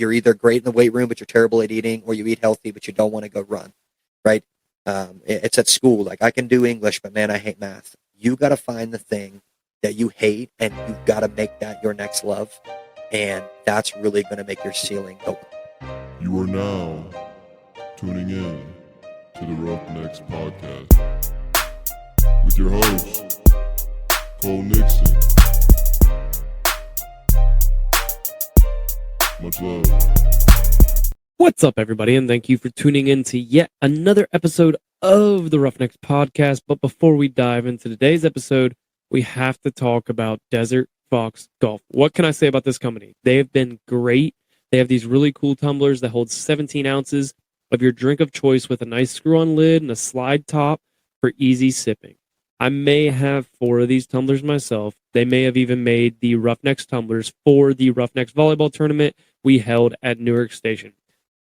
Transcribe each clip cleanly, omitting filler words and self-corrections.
you're either great in the weight room, but you're terrible at eating, or you eat healthy, but you don't want to go run, right? It's at school. Like, I can do English, but man, I hate math. You got to find the thing that you hate, and you've got to make that your next love. And that's really going to make your ceiling go. You are now tuning in to the Roughnecks Podcast with your host, Cole Nixon. Much love. What's up, everybody, and thank you for tuning in to yet another episode of the Roughnecks Podcast. But before we dive into today's episode, we have to talk about Desert Fox Golf. What can I say about this company? They have been great. They have these really cool tumblers that hold 17 ounces of your drink of choice with a nice screw-on lid and a slide top for easy sipping. I may have 4 of these tumblers myself. They may have even made the Roughnecks tumblers for the Roughnecks volleyball tournament we held at Newark Station.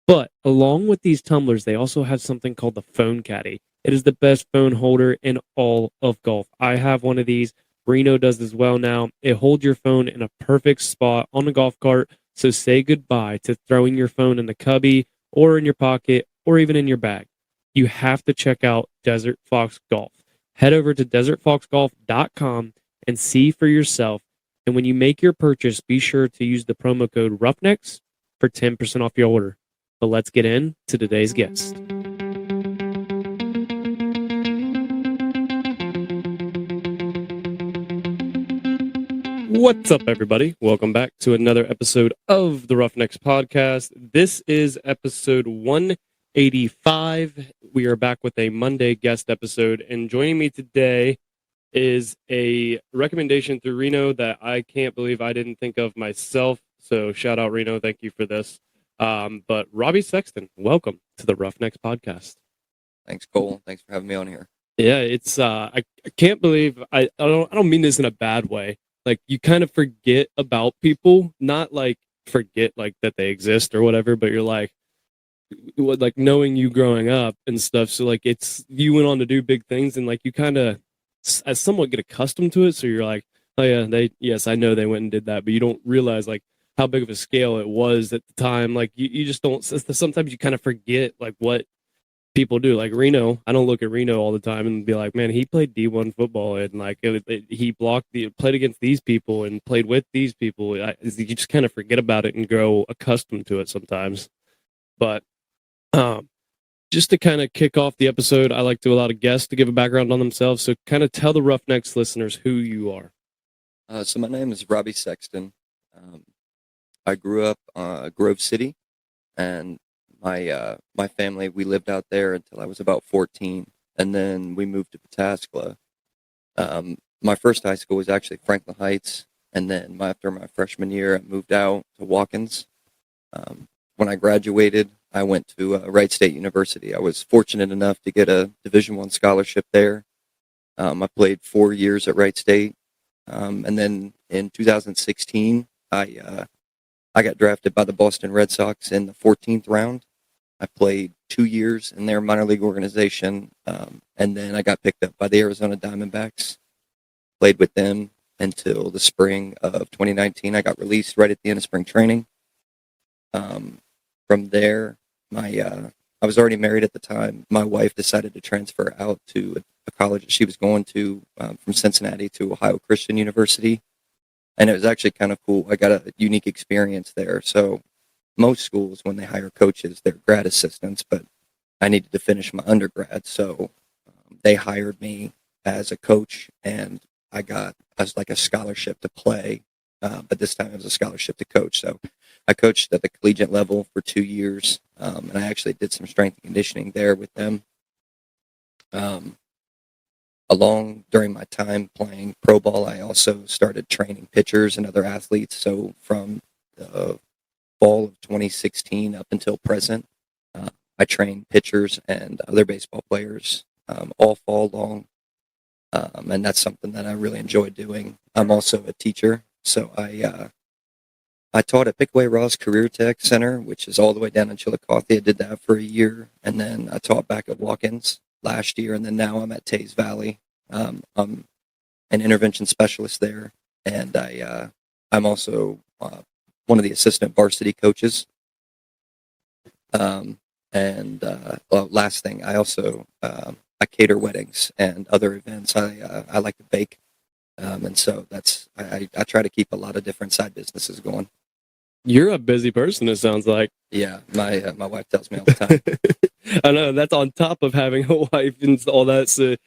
But along with these tumblers, they also have something called the phone caddy. It is the best phone holder in all of golf. I have one of these. Reno does as well now. It holds your phone in a perfect spot on a golf cart. So say goodbye to throwing your phone in the cubby or in your pocket or even in your bag. You have to check out Desert Fox Golf. Head over to desertfoxgolf.com and see for yourself. And when you make your purchase, be sure to use the promo code Roughnecks for 10% off your order. But let's get into today's guest. What's up, everybody? Welcome back to another episode of the Roughnecks Podcast. This is episode 185. We are back with a Monday guest episode, and joining me today is a recommendation through Reno that I can't believe I didn't think of myself. So shout out, Reno. Thank you for this. But Robby Sexton, welcome to the Roughnecks Podcast. Thanks, Cole. Thanks for having me on here. Yeah, it's I can't believe I don't mean this in a bad way. Like, you kind of forget about people, not like forget like that they exist or whatever, but you're like knowing you growing up and stuff. So like, it's, you went on to do big things, and like you kind of somewhat get accustomed to it. So you're like, oh yeah, yes, I know they went and did that, but you don't realize like how big of a scale it was at the time. Like you just don't, sometimes you kind of forget like what people do. Like Reno, I don't look at Reno all the time and be like, man, he played D1 football, and like he played against these people and played with these people. You just kind of forget about it and grow accustomed to it sometimes. But just to kind of kick off the episode, I like to allow the guests to give a background on themselves. So kind of tell the Roughnecks listeners who you are. So my name is Robby Sexton. I grew up Grove City, and my family, we lived out there until I was about 14, and then we moved to Pataskla. My first high school was actually Franklin Heights, and then after my freshman year, I moved out to Watkins. When I graduated, I went to Wright State University. I was fortunate enough to get a Division I scholarship there. I played 4 years at Wright State, and then in 2016, I got drafted by the Boston Red Sox in the 14th round. I played 2 years in their minor league organization, and then I got picked up by the Arizona Diamondbacks. Played with them until the spring of 2019. I got released right at the end of spring training. From there, I was already married at the time. My wife decided to transfer out to a college that she was going to, from Cincinnati to Ohio Christian University. And it was actually kind of cool. I got a unique experience there. So most schools, when they hire coaches, they're grad assistants, but I needed to finish my undergrad. So they hired me as a coach, and I got as like a scholarship to play. But this time it was a scholarship to coach. So I coached at the collegiate level for 2 years, and I actually did some strength and conditioning there with them. During my time playing pro ball, I also started training pitchers and other athletes. So from the fall of 2016 up until present, I trained pitchers and other baseball players all fall long, and that's something that I really enjoy doing. I'm also a teacher, so I taught at Pickaway Ross Career Tech Center, which is all the way down in Chillicothe. I did that for a year, and then I taught back at Watkins last year, and then now I'm at Tays Valley. I'm an intervention specialist there, and I'm also one of the assistant varsity coaches Well, last thing, I also I cater weddings and other events. I like to bake, and so I try to keep a lot of different side businesses going. You're a busy person, it sounds like. Yeah, my wife tells me all the time. I know that's on top of having a wife and all that. So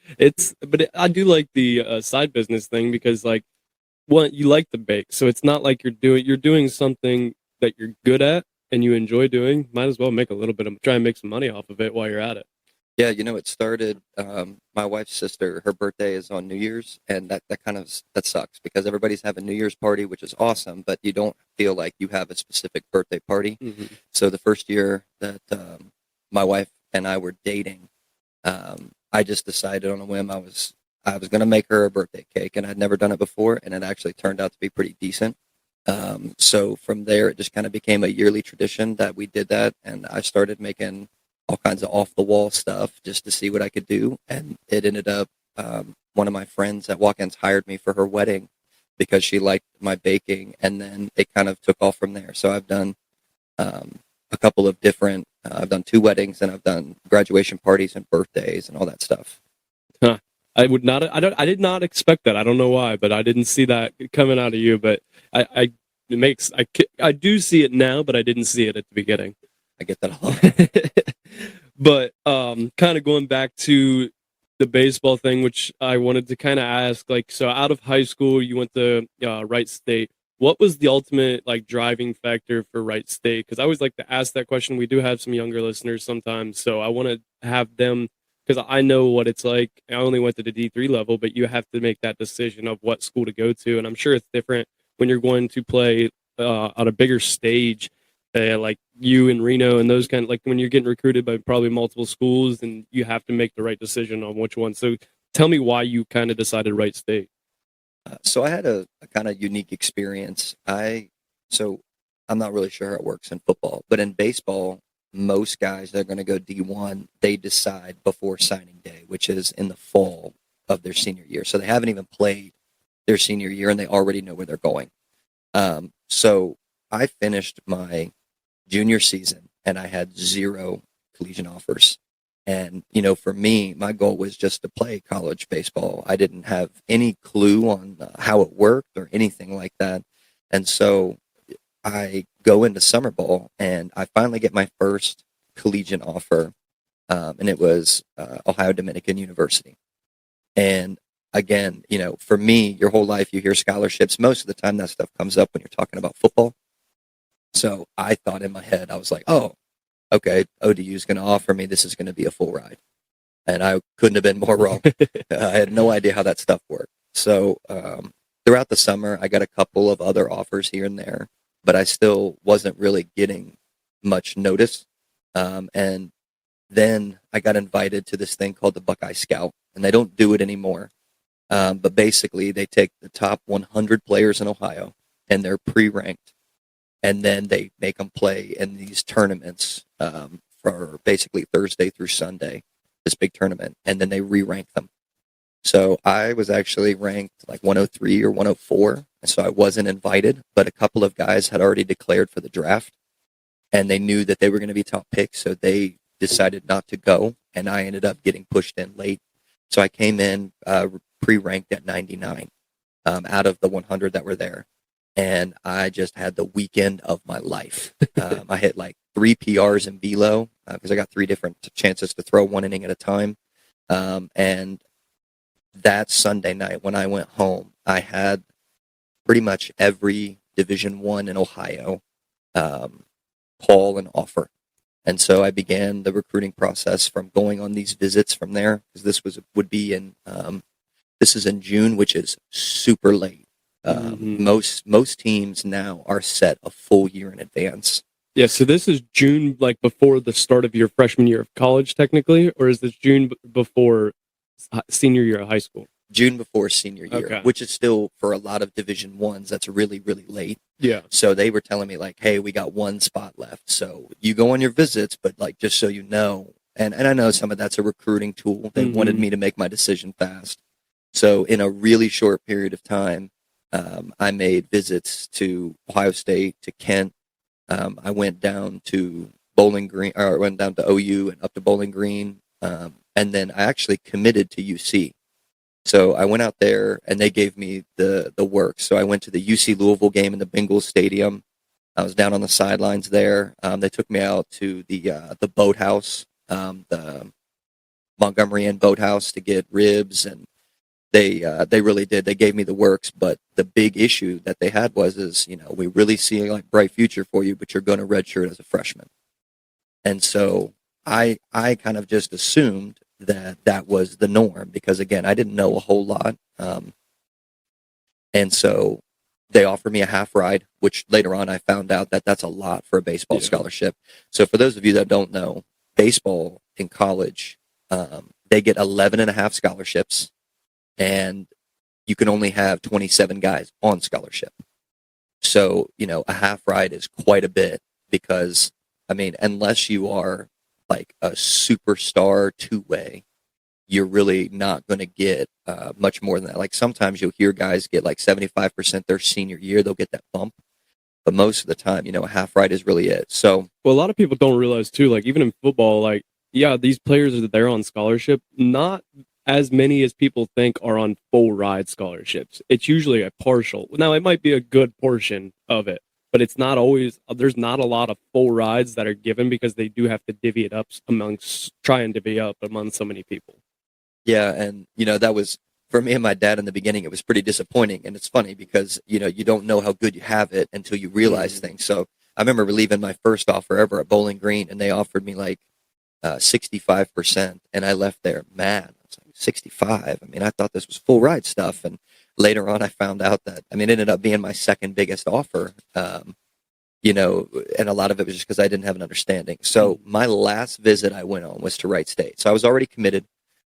I do like the side business thing because, like, one, you like to bake, so it's not like you're doing something that you're good at and you enjoy doing. Might as well make a little bit of try and make some money off of it while you're at it. Yeah, it started. My wife's sister, her birthday is on New Year's, and that sucks because everybody's having New Year's party, which is awesome, but you don't feel like you have a specific birthday party. Mm-hmm. So the first year that my wife and I were dating, I just decided on a whim I was going to make her a birthday cake, and I'd never done it before, and it actually turned out to be pretty decent. So from there, it just kind of became a yearly tradition that we did that, and I started making all kinds of off the wall stuff just to see what I could do. And it ended up, one of my friends at Watkins hired me for her wedding because she liked my baking. And then it kind of took off from there. So I've done, a couple of different, I've done 2 weddings and I've done graduation parties and birthdays and all that stuff. Huh. I did not expect that. I don't know why, but I didn't see that coming out of you. But I do see it now, but I didn't see it at the beginning. I get that a lot. But kind of going back to the baseball thing, which I wanted to kind of ask, like, so out of high school, you went to Wright State. What was the ultimate like driving factor for Wright State? Because I always like to ask that question. We do have some younger listeners sometimes, so I want to have them, because I know what it's like. I only went to the D3 level, but you have to make that decision of what school to go to, and I'm sure it's different when you're going to play on a bigger stage. Like you in Reno and those kind of, like when you're getting recruited by probably multiple schools and you have to make the right decision on which one. So tell me why you kind of decided Wright State. So I had a kind of unique experience. So I'm not really sure how it works in football, but in baseball, most guys that are going to go D1, they decide before signing day, which is in the fall of their senior year. So they haven't even played their senior year and they already know where they're going. So I finished my junior season and I had 0 collegiate offers. And, for me, my goal was just to play college baseball. I didn't have any clue on how it worked or anything like that. And so I go into summer ball and I finally get my first collegiate offer. And it was Ohio Dominican University. And again, for me, your whole life you hear scholarships. Most of the time that stuff comes up when you're talking about football. So I thought in my head, I was like, oh, okay, ODU is going to offer me, this is going to be a full ride. And I couldn't have been more wrong. I had no idea how that stuff worked. So throughout the summer, I got a couple of other offers here and there, but I still wasn't really getting much notice. And then I got invited to this thing called the Buckeye Scout, and they don't do it anymore. But basically, they take the top 100 players in Ohio, and they're pre-ranked. And then they make them play in these tournaments for basically Thursday through Sunday, this big tournament, and then they re-rank them. So I was actually ranked like 103 or 104, and so I wasn't invited, but a couple of guys had already declared for the draft, and they knew that they were going to be top picks, so they decided not to go, and I ended up getting pushed in late. So I came in pre-ranked at 99 out of the 100 that were there. And I just had the weekend of my life. I hit like 3 PRs in velo because I got 3 different chances to throw 1 inning at a time. And that Sunday night when I went home, I had pretty much every Division I in Ohio call and offer. And so I began the recruiting process from going on these visits from there, because this is in June, which is super late. Most teams now are set a full year in advance. Yeah, so this is June, like before the start of your freshman year of college, technically, or is this June before senior year of high school? June before senior year, okay. Which is still, for a lot of Division I's, that's really, really late. Yeah. So they were telling me like, hey, we got 1 spot left. So you go on your visits, but like, just so you know, and I know some of that's a recruiting tool. They wanted me to make my decision fast. So in a really short period of time, I made visits to Ohio State, to Kent. I went down to Bowling Green, or went down to OU and up to Bowling Green. And then I actually committed to UC. So I went out there and they gave me the work. So I went to the UC Louisville game in the Bengals Stadium. I was down on the sidelines there. They took me out to the boathouse, the Montgomery Inn boathouse, to get ribs, and they really did. They gave me the works, but the big issue that they had was we really see like bright future for you, but you're going to redshirt as a freshman. And so I kind of just assumed that was the norm because, again, I didn't know a whole lot. And so they offered me a half ride, which later on I found out that that's a lot for a baseball scholarship. So for those of you that don't know, baseball in college, they get 11 and a half scholarships, and you can only have 27 guys on scholarship. So, a half ride is quite a bit because, unless you are like a superstar two-way, you're really not going to get much more than that. Like sometimes you'll hear guys get like 75% their senior year, they'll get that bump. But most of the time, a half ride is really it. So, well, a lot of people don't realize too, like even in football, like, yeah, these players are there on scholarship. Not as many as people think are on full ride scholarships. It's usually a partial. Now, it might be a good portion of it, but it's not always, there's not a lot of full rides that are given because they do have to divvy it up try and divvy up among so many people. Yeah, and, that was, for me and my dad in the beginning, it was pretty disappointing. And it's funny because, you don't know how good you have it until you realize things. So I remember leaving my first offer ever at Bowling Green, and they offered me like 65%, and I left there mad. I was like, 65? I thought this was full ride stuff. And later on, I found out that, it ended up being my second biggest offer, and a lot of it was just because I didn't have an understanding. So my last visit I went on was to Wright State. So I was already committed.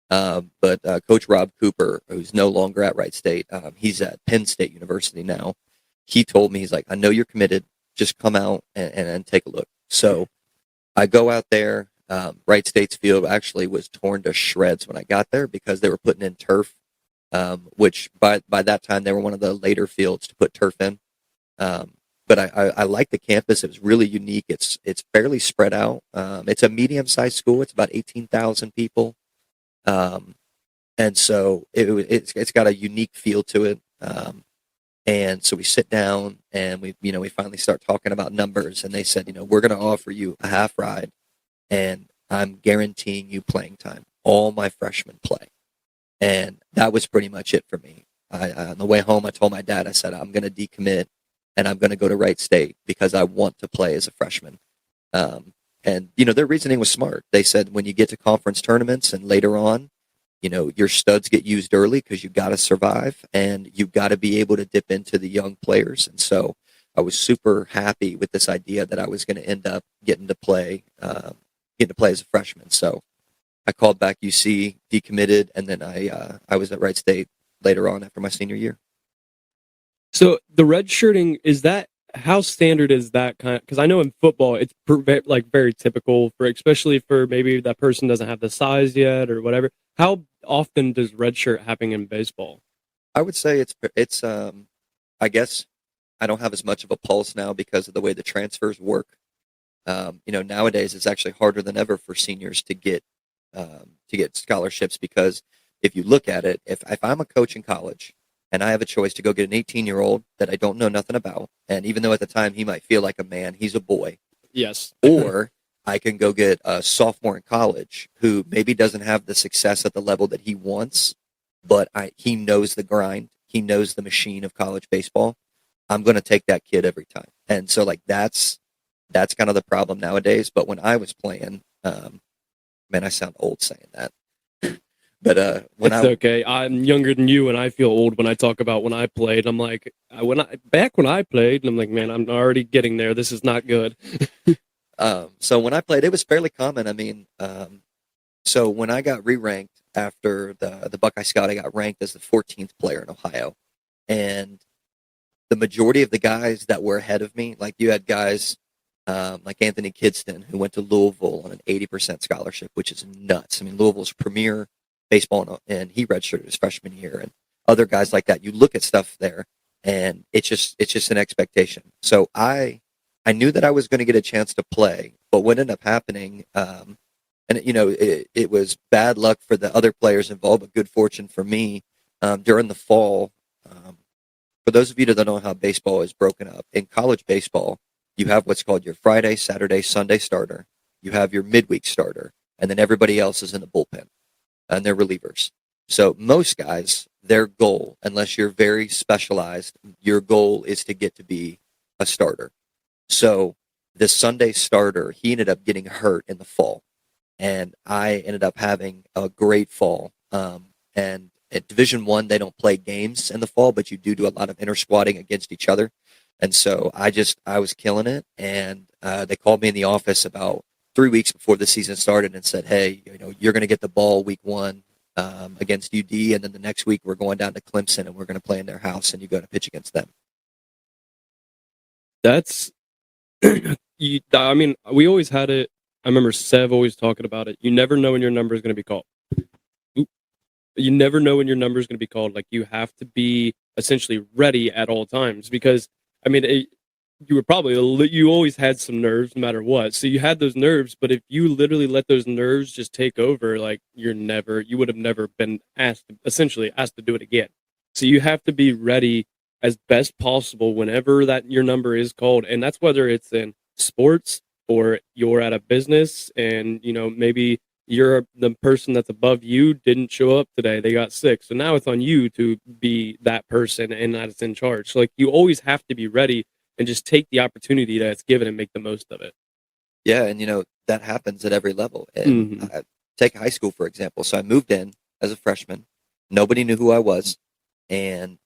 But Coach Rob Cooper, who's no longer at Wright State, he's at Penn State University now. He told me, he's like, I know you're committed. Just come out and take a look. So I go out there. Wright State's field actually was torn to shreds when I got there because they were putting in turf, which by that time they were one of the later fields to put turf in. But I like the campus. It was really unique. It's fairly spread out. It's a medium-sized school. It's about 18,000 people. And so it's got a unique feel to it. And so we sit down and we finally start talking about numbers, and they said, we're going to offer you a half ride, and I'm guaranteeing you playing time. All my freshmen play. And that was pretty much it for me. On the way home, I told my dad, I said, I'm going to decommit and I'm going to go to Wright State because I want to play as a freshman. And, their reasoning was smart. They said when you get to conference tournaments and later on, your studs get used early because you got to survive and you got to be able to dip into the young players. And so I was super happy with this idea that I was going to end up getting to play as a freshman. So I called back UC, decommitted, and then I was at Wright State later on after my senior year. So the redshirting, how standard is that kind? Because I know in football it's very typical especially for maybe that person doesn't have the size yet or whatever. How often does redshirt happen in baseball? I would say it's I guess I don't have as much of a pulse now because of the way the transfers work. Nowadays it's actually harder than ever for seniors to get scholarships because if you look at it, if I'm a coach in college and I have a choice to go get an 18-year-old that I don't know nothing about, and even though at the time he might feel like a man, he's a boy. Yes. Or I can go get a sophomore in college who maybe doesn't have the success at the level that he wants, but he knows the grind. He knows the machine of college baseball. I'm going to take that kid every time. And so that's kind of the problem nowadays. But when I was playing, man, I sound old saying that. But okay. I'm younger than you, and I feel old when I talk about when I played. I'm like, when I played, and I'm like, man, I'm already getting there. This is not good. So when I played, it was fairly common. So when I got re-ranked after the Buckeye Scout, I got ranked as the 14th player in Ohio, and the majority of the guys that were ahead of me, like you had guys like Anthony Kidston, who went to Louisville on an 80% scholarship, which is nuts. Louisville's premier baseball, and he redshirted his freshman year, and other guys like that. You look at stuff there, and it's just an expectation. So I knew that I was going to get a chance to play, But what ended up happening, and it was bad luck for the other players involved, but good fortune for me. During the fall, for those of you that don't know how baseball is broken up, in college baseball, you have what's called your Friday, Saturday, Sunday starter. You have your midweek starter, and then everybody else is in the bullpen, and they're relievers. So most guys, their goal, unless you're very specialized, your goal is to get to be a starter. So the Sunday starter, he ended up getting hurt in the fall, and I ended up having a great fall. And at Division I, they don't play games in the fall, but you do a lot of inter squatting against each other. And so I was killing it, and they called me in the office about 3 weeks before the season started and said, "Hey, you're going to get the ball week 1 against UD, and then the next week we're going down to Clemson and we're going to play in their house, and you go to pitch against them." That's, I mean, we always had it. I remember Sev always talking about it. You never know when your number is going to be called. You never know when your number is going to be called. Like, you have to be essentially ready at all times because, I mean, you always had some nerves no matter what. So you had those nerves, but if you literally let those nerves just take over, like, you would have never been essentially asked to do it again. So you have to be ready as best possible whenever that your number is called. And that's whether it's in sports or you're at a business and, maybe you're the person that's above you didn't show up today. They got sick. So now it's on you to be that person and that's in charge. So, like, you always have to be ready and just take the opportunity that's given and make the most of it. Yeah, and that happens at every level. And take high school, for example. So I moved in as a freshman. Nobody knew who I was. And,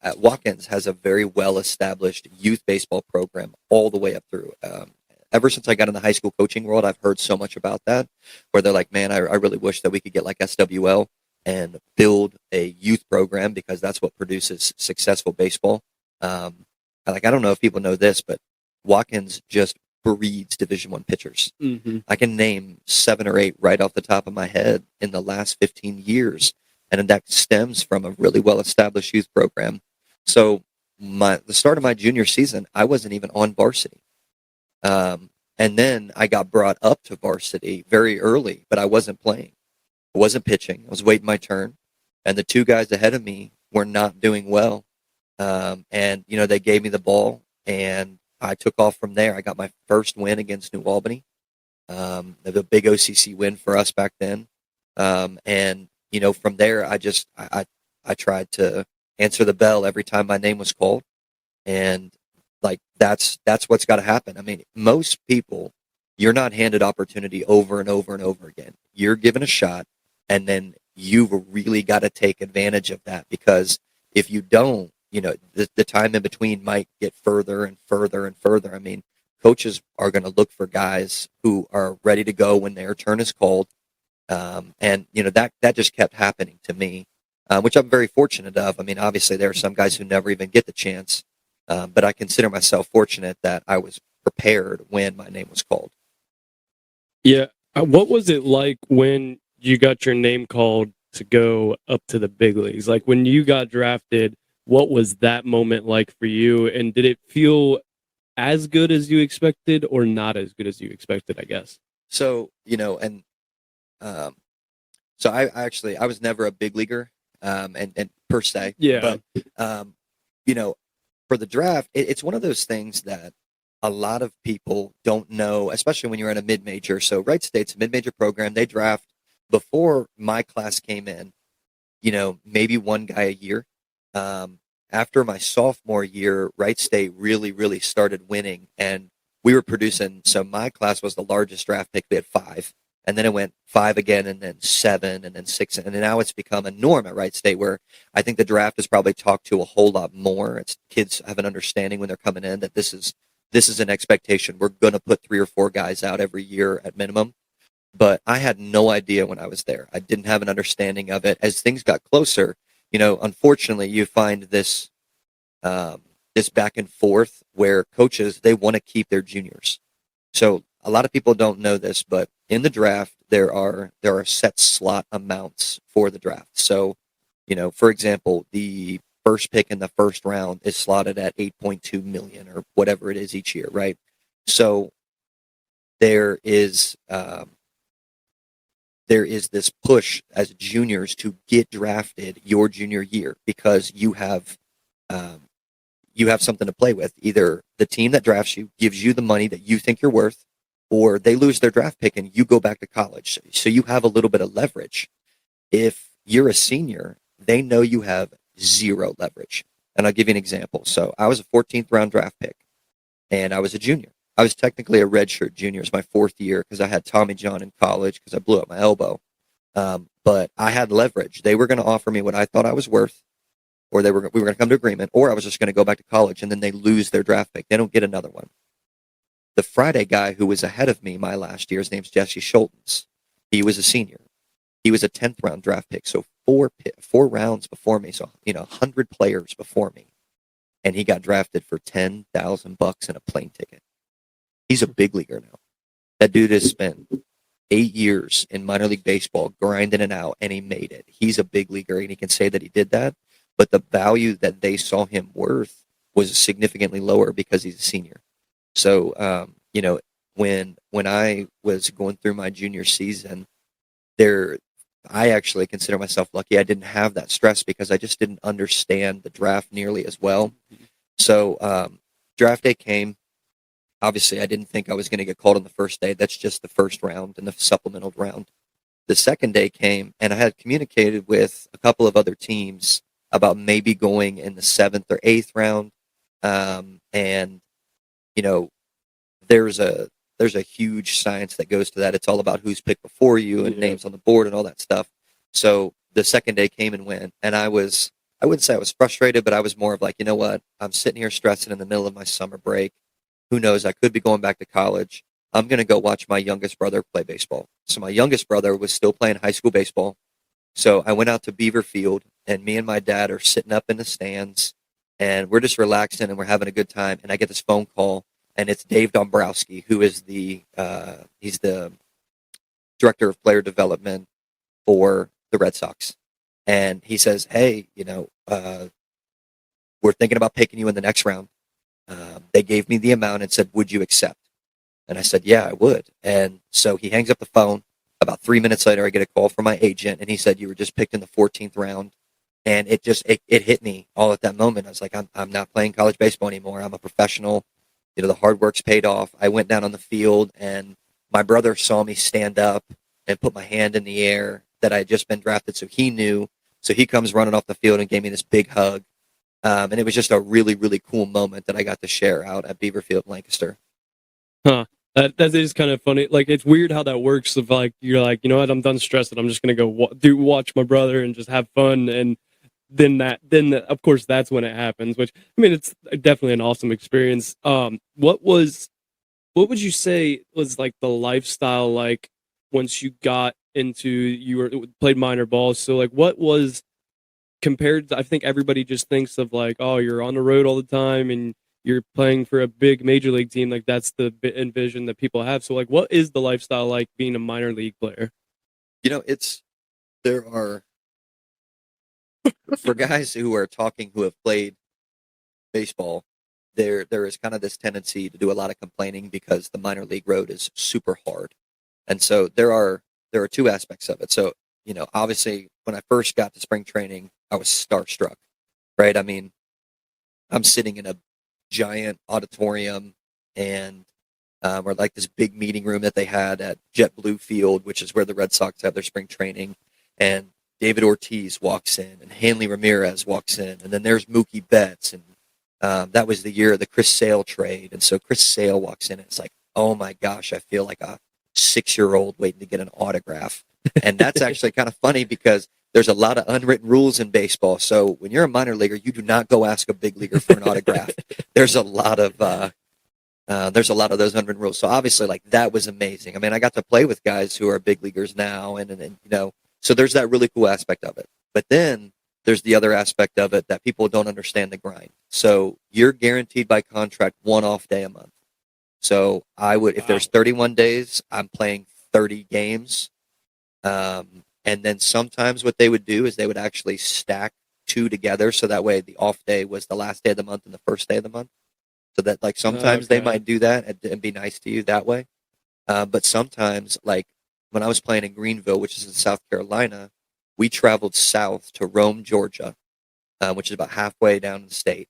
at Watkins has a very well-established youth baseball program all the way up through. Ever since I got in the high school coaching world, I've heard so much about that, where they're like, man, I really wish that we could get like SWL and build a youth program because that's what produces successful baseball. I don't know if people know this, but Watkins just breeds Division I pitchers. I can name 7 or 8 right off the top of my head in the last 15 years. And that stems from a really well-established youth program. So the start of my junior season, I wasn't even on varsity. And then I got brought up to varsity very early, but I wasn't playing. I wasn't pitching. I was waiting my turn. And the 2 guys ahead of me were not doing well. And they gave me the ball, and I took off from there. I got my first win against New Albany. The big OCC win for us back then. And from there, I tried to answer the bell every time my name was called, and like that's what's got to happen. I mean, most people, you're not handed opportunity over and over and over again. You're given a shot, and then you've really got to take advantage of that, because if you don't, the time in between might get further and further and further. I mean, coaches are going to look for guys who are ready to go when their turn is called. And that just kept happening to me, which I'm very fortunate of. I mean, obviously there are some guys who never even get the chance, but I consider myself fortunate that I was prepared when my name was called. Yeah. What was it like when you got your name called to go up to the big leagues? Like, when you got drafted, what was that moment like for you? And did it feel as good as you expected or not as good as you expected, I guess? So, so I was never a big leaguer, and per se. Yeah. But, for the draft, it's one of those things that a lot of people don't know, especially when you're in a mid-major. So Wright State's a mid-major program. They draft, before my class came in, maybe one guy a year. After my sophomore year, Wright State really, really started winning, and we were producing. So my class was the largest draft pick. We had 5. And then it went 5 again, and then 7, and then 6. And now it's become a norm at Wright State, where I think the draft is probably talked to a whole lot more. Kids have an understanding when they're coming in that this is an expectation. We're going to put 3 or 4 guys out every year at minimum. But I had no idea when I was there. I didn't have an understanding of it. As things got closer, unfortunately, you find this back and forth where coaches, they want to keep their juniors. So a lot of people don't know this, but in the draft, there are set slot amounts for the draft. So, for example, the first pick in the first round is slotted at $8.2 million or whatever it is each year, right? So there is this push as juniors to get drafted your junior year because you have something to play with. Either the team that drafts you gives you the money that you think you're worth, or they lose their draft pick and you go back to college. So you have a little bit of leverage. If you're a senior, they know you have zero leverage. And I'll give you an example. So I was a 14th round draft pick, and I was a junior. I was technically a redshirt junior. It was my 4th year because I had Tommy John in college because I blew up my elbow. But I had leverage. They were going to offer me what I thought I was worth, or we were going to come to agreement, or I was just going to go back to college, and then they lose their draft pick. They don't get another one. The Friday guy who was ahead of me my last year, his name's Jesse Schultens. He was a senior. He was a 10th round draft pick, so four rounds before me, so 100 players before me, and he got drafted for $10,000 and a plane ticket. He's a big leaguer now. That dude has spent 8 years in minor league baseball grinding it out, and he made it. He's a big leaguer, and he can say that he did that, but the value that they saw him worth was significantly lower because he's a senior. So, when I was going through my junior season, I actually consider myself lucky I didn't have that stress because I just didn't understand the draft nearly as well. So draft day came. Obviously, I didn't think I was going to get called on the first day. That's just the first round and the supplemental round. The second day came, and I had communicated with a couple of other teams about maybe going in the 7th or 8th round. There's a huge science that goes to that. It's all about who's picked before you and names on the board and all that stuff. So the second day came and went, and I wouldn't say I was frustrated, but I was more of like, you know what? I'm sitting here stressing in the middle of my summer break. Who knows? I could be going back to college. I'm going to go watch my youngest brother play baseball. So my youngest brother was still playing high school baseball. So I went out to Beaver Field, and me and my dad are sitting up in the stands, and we're just relaxing and we're having a good time. And I get this phone call, and it's Dave Dombrowski, who is he's the director of player development for the Red Sox. And he says, hey, we're thinking about picking you in the next round. They gave me the amount and said, would you accept? And I said, yeah, I would. And so he hangs up the phone. About 3 minutes later, I get a call from my agent, and he said, you were just picked in the 14th round. And it hit me all at that moment. I was like, I'm not playing college baseball anymore. I'm a professional. The hard work's paid off. I went down on the field, and my brother saw me stand up and put my hand in the air that I had just been drafted, so he knew. So he comes running off the field and gave me this big hug. And it was just a really, really cool moment that I got to share out at Beaver Field, Lancaster. Huh. That is kind of funny. Like, it's weird how that works. Of like, you're like, you know what, I'm done stressing. I'm just gonna go watch my brother and just have fun. And then of course that's when it happens. Which, I mean, it's definitely an awesome experience. What would you say was like the lifestyle like once you got into played minor ball? So like, what was compared to, I think everybody just thinks of like, oh, you're on the road all the time and you're playing for a big major league team. Like, that's the envision that people have. So like, what is the lifestyle like being a minor league player? There are, for guys who are talking who have played baseball, there is kind of this tendency to do a lot of complaining because the minor league road is super hard. And so there are two aspects of it. So, obviously when I first got to spring training, I was starstruck, right? I mean, I'm sitting in a giant auditorium and or like this big meeting room that they had at JetBlue Field, which is where the Red Sox have their spring training. And David Ortiz walks in, and Hanley Ramirez walks in, and then there's Mookie Betts, and that was the year of the Chris Sale trade. And so Chris Sale walks in, and it's like, oh my gosh, I feel like a 6-year-old waiting to get an autograph. And that's actually kind of funny because there's a lot of unwritten rules in baseball. So when you're a minor leaguer, you do not go ask a big leaguer for an autograph. There's a lot of those unwritten rules. So obviously, like, that was amazing. I mean, I got to play with guys who are big leaguers now, and so there's that really cool aspect of it. But then there's the other aspect of it that people don't understand, the grind. So you're guaranteed by contract 1 off day a month. So if there's 31 days, I'm playing 30 games. And then sometimes what they would do is they would actually stack 2 together. So that way the off day was the last day of the month and the first day of the month. So that, like, sometimes they might do that and be nice to you that way. But sometimes, like when I was playing in Greenville, which is in South Carolina, we traveled south to Rome, Georgia, which is about halfway down the state,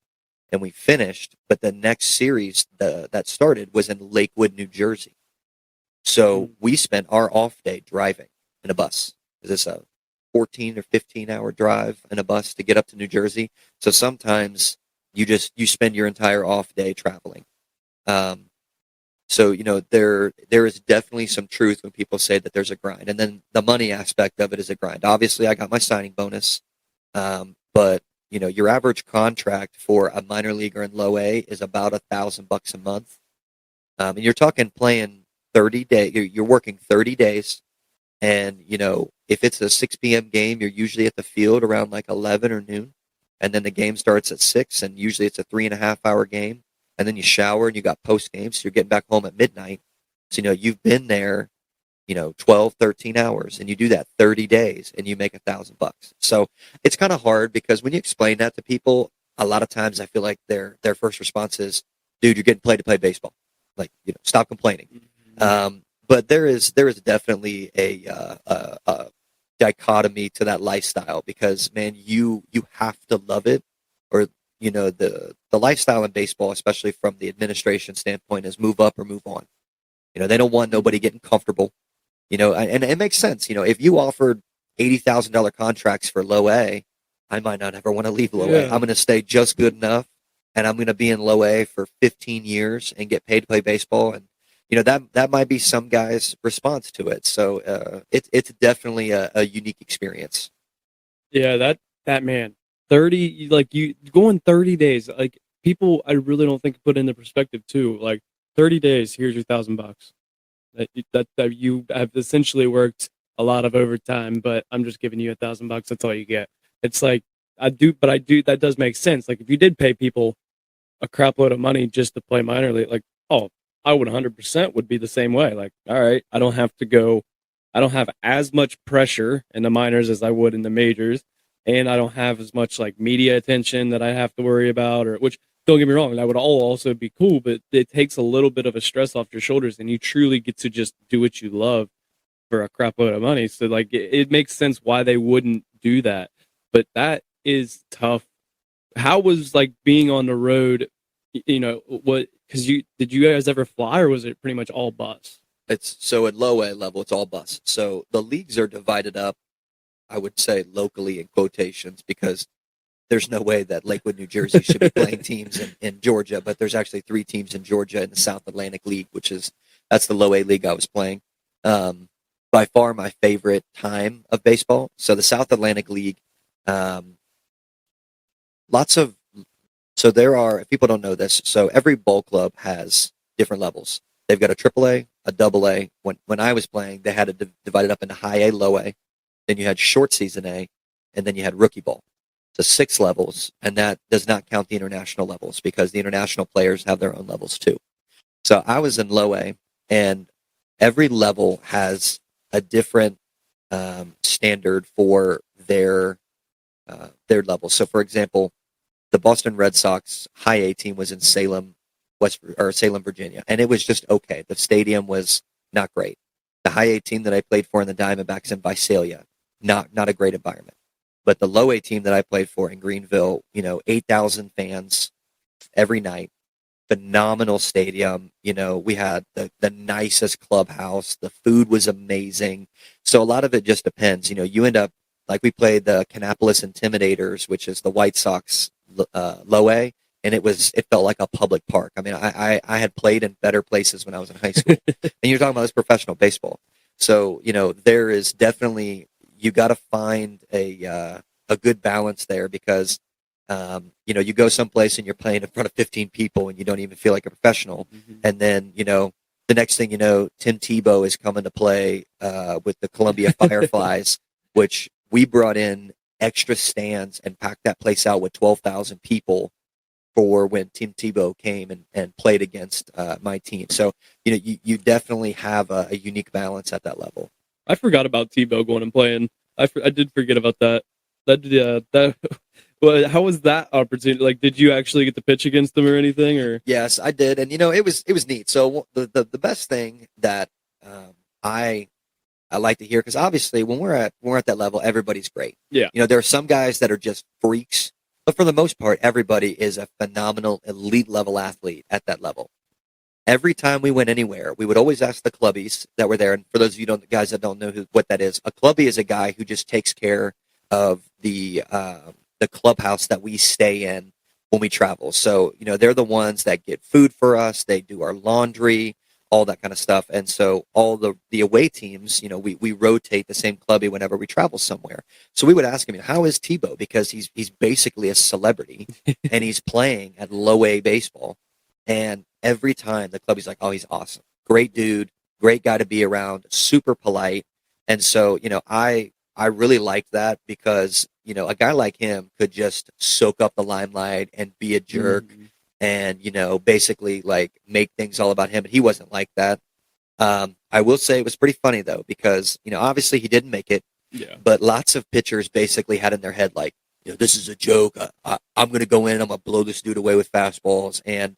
and we finished. But the next series that started was in Lakewood, New Jersey. So we spent our off day driving in a bus. It's a 14 or 15-hour drive in a bus to get up to New Jersey. So sometimes you spend your entire off day traveling. So there is definitely some truth when people say that there's a grind, and then the money aspect of it is a grind. Obviously, I got my signing bonus, but your average contract for a minor leaguer in low A is about $1,000 a month, and you're talking playing 30 days. You're working 30 days, and if it's a 6 p.m. game, you're usually at the field around like 11 or noon, and then the game starts at 6, and usually it's a 3.5-hour game. And then you shower and you got post game, so you're getting back home at midnight. So, you've been there, 12, 13 hours, and you do that 30 days and you make $1,000. So it's kind of hard because when you explain that to people, a lot of times I feel like their first response is, dude, you're getting paid to play baseball. Like, stop complaining. But there is definitely a dichotomy to that lifestyle because, man, you have to love it, or the lifestyle in baseball, especially from the administration standpoint, is move up or move on. They don't want nobody getting comfortable. And it makes sense. If you offered $80,000 contracts for low A, I might not ever want to leave low A. I'm going to stay just good enough, and I'm going to be in low A for 15 years and get paid to play baseball. And that might be some guy's response to it. So it's definitely a unique experience. Yeah, that man. 30, like you going 30 days, like people, I really don't think put into perspective too. Like 30 days, here's your $1,000. That you have essentially worked a lot of overtime, but I'm just giving you $1,000. That's all you get. It's like that does make sense. Like if you did pay people a crap load of money just to play minor league, like, oh, I would 100% would be the same way. Like, all right, I don't have as much pressure in the minors as I would in the majors. And I don't have as much like media attention that I have to worry about, which don't get me wrong, that would all also be cool, but it takes a little bit of a stress off your shoulders and you truly get to just do what you love for a crap load of money. So like it makes sense why they wouldn't do that, but that is tough. How was like being on the road, because did you guys ever fly or was it pretty much all bus? So at low A level, it's all bus. So the leagues are divided up, I would say locally in quotations, because there's no way that Lakewood, New Jersey should be playing teams in Georgia, but there's actually 3 teams in Georgia in the South Atlantic League, that's the low A league I was playing. By far my favorite time of baseball. So the South Atlantic League, so there are, if people don't know this, so every ball club has different levels. They've got a AAA, a AA. When I was playing, they had it divided up into high A, low A. Then you had short season A, and then you had rookie ball. So 6 levels, and that does not count the international levels because the international players have their own levels too. So I was in low A, and every level has a different standard for their level. So, for example, the Boston Red Sox high A team was in Salem, Virginia, and it was just okay. The stadium was not great. The high A team that I played for in the Diamondbacks in Visalia, not a great environment. But the low A team that I played for in Greenville, 8,000 fans every night, phenomenal stadium. We had the nicest clubhouse. The food was amazing. So a lot of it just depends. You end up, like we played the Kannapolis Intimidators, which is the White Sox low A, and it felt like a public park. I mean, I had played in better places when I was in high school. And you're talking about this professional baseball. So, there is definitely, you got to find a good balance there because, you go someplace and you're playing in front of 15 people and you don't even feel like a professional. Mm-hmm. And then, the next thing you know, Tim Tebow is coming to play with the Columbia Fireflies, which we brought in extra stands and packed that place out with 12,000 people for when Tim Tebow came and played against my team. So, you definitely have a unique balance at that level. I forgot about Tebow going and playing. I did forget about that. Well, how was that opportunity? Like, did you actually get to pitch against him or anything? Or yes, I did, and it was neat. So the best thing that I like to hear, because obviously when we're at that level, everybody's great. Yeah. There are some guys that are just freaks, but for the most part, everybody is a phenomenal elite level athlete at that level. Every time we went anywhere, we would always ask the clubbies that were there. And for those of you guys that don't know what that is, a clubbie is a guy who just takes care of the clubhouse that we stay in when we travel. So, they're the ones that get food for us. They do our laundry, all that kind of stuff. And so all the away teams, we rotate the same clubby whenever we travel somewhere. So we would ask him, how is Tebow? Because he's basically a celebrity and he's playing at low A baseball. And every time the clubby's like, oh, he's awesome. Great dude, great guy to be around, super polite. And so, I really liked that because, a guy like him could just soak up the limelight and be a jerk. Mm-hmm. And, basically like make things all about him. And he wasn't like that. I will say it was pretty funny though, because, obviously he didn't make it, but lots of pitchers basically had in their head, like, this is a joke. I'm going to go in, I'm going to blow this dude away with fastballs. And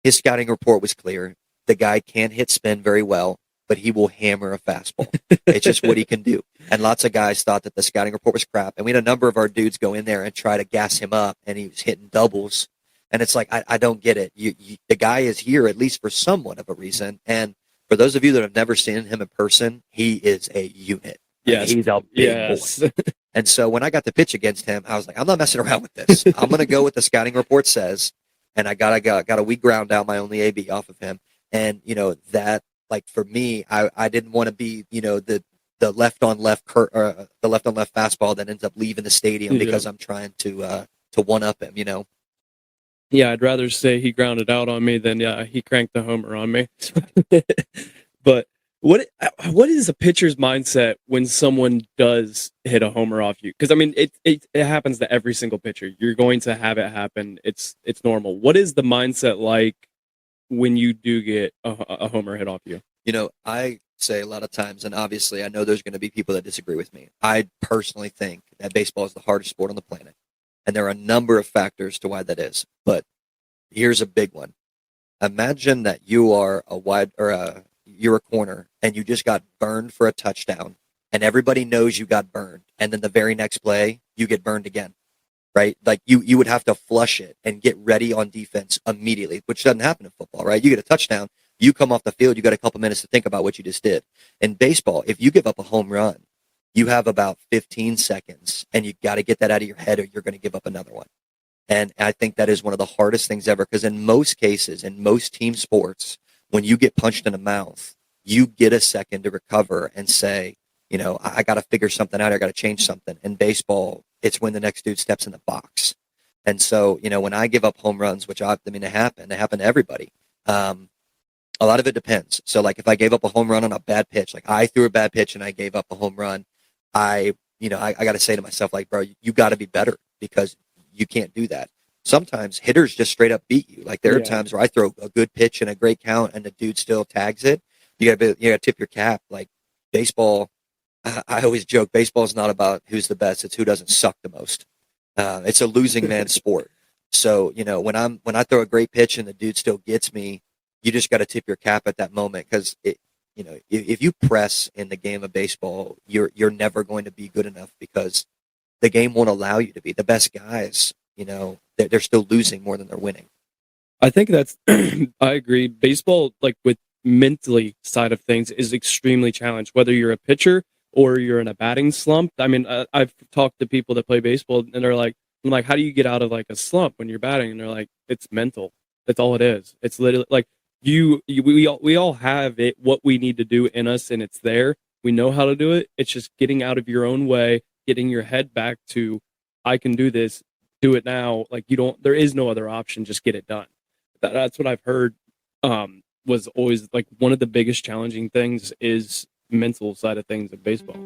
his scouting report was clear. The guy can't hit spin very well, but he will hammer a fastball. It's just what he can do. And lots of guys thought that the scouting report was crap. And we had a number of our dudes go in there and try to gas him up, and he was hitting doubles. And it's like, I don't get it. The guy is here at least for somewhat of a reason. And for those of you that have never seen him in person, he is a unit. Yes. He's a big boy. And so when I got to pitch against him, I was like, I'm not messing around with this. I'm going to go what the scouting report says. And I got a weak ground out my only AB off of him. And, that, like, for me, I didn't want to be, the left on left fastball that ends up leaving the stadium because I'm trying to one up him, Yeah, I'd rather say he grounded out on me than he cranked the homer on me. But what is a pitcher's mindset when someone does hit a homer off you? Because I mean, it happens to every single pitcher. You're going to have it happen. It's normal. What is the mindset like when you do get a homer hit off you? I say a lot of times, and obviously I know there's going to be people that disagree with me. I personally think that baseball is the hardest sport on the planet. And there are a number of factors to why that is. But here's a big one. Imagine that you are you're a corner and you just got burned for a touchdown and everybody knows you got burned. And then the very next play, you get burned again, right? Like you would have to flush it and get ready on defense immediately, which doesn't happen in football, right? You get a touchdown, you come off the field, you got a couple minutes to think about what you just did. In baseball, if you give up a home run, you have about 15 seconds and you got to get that out of your head or you're going to give up another one. And I think that is one of the hardest things ever, because in most cases, in most team sports, when you get punched in the mouth, you get a second to recover and say, I got to figure something out. I got to change something. In baseball, it's when the next dude steps in the box. And so, when I give up home runs, which they happen to everybody. A lot of it depends. So like if I gave up a home run on a bad pitch, like I threw a bad pitch and I gave up a home run, I got to say to myself, like, bro, you got to be better because you can't do that. Sometimes hitters just straight up beat you. Like there are times where I throw a good pitch and a great count and the dude still tags it. You got to tip your cap. Like baseball, I always joke, baseball is not about who's the best. It's who doesn't suck the most. It's a losing man's sport. So, when I throw a great pitch and the dude still gets me, you just got to tip your cap at that moment, because if you press in the game of baseball, you're never going to be good enough, because the game won't allow you to be. The best guys, they're still losing more than they're winning. I think that's, I agree. Baseball, like with mentally side of things, is extremely challenged, whether you're a pitcher or you're in a batting slump. I mean, I've talked to people that play baseball and they're like, I'm like, how do you get out of like a slump when you're batting? And they're like, it's mental. That's all it is. It's literally like, we all have it, what we need to do in us, and it's there. We know how to do it. It's just getting out of your own way, getting your head back to, I can do this, do it now. Like there is no other option. Just get it done. That's what I've heard. Was always like one of the biggest challenging things is mental side of things of baseball.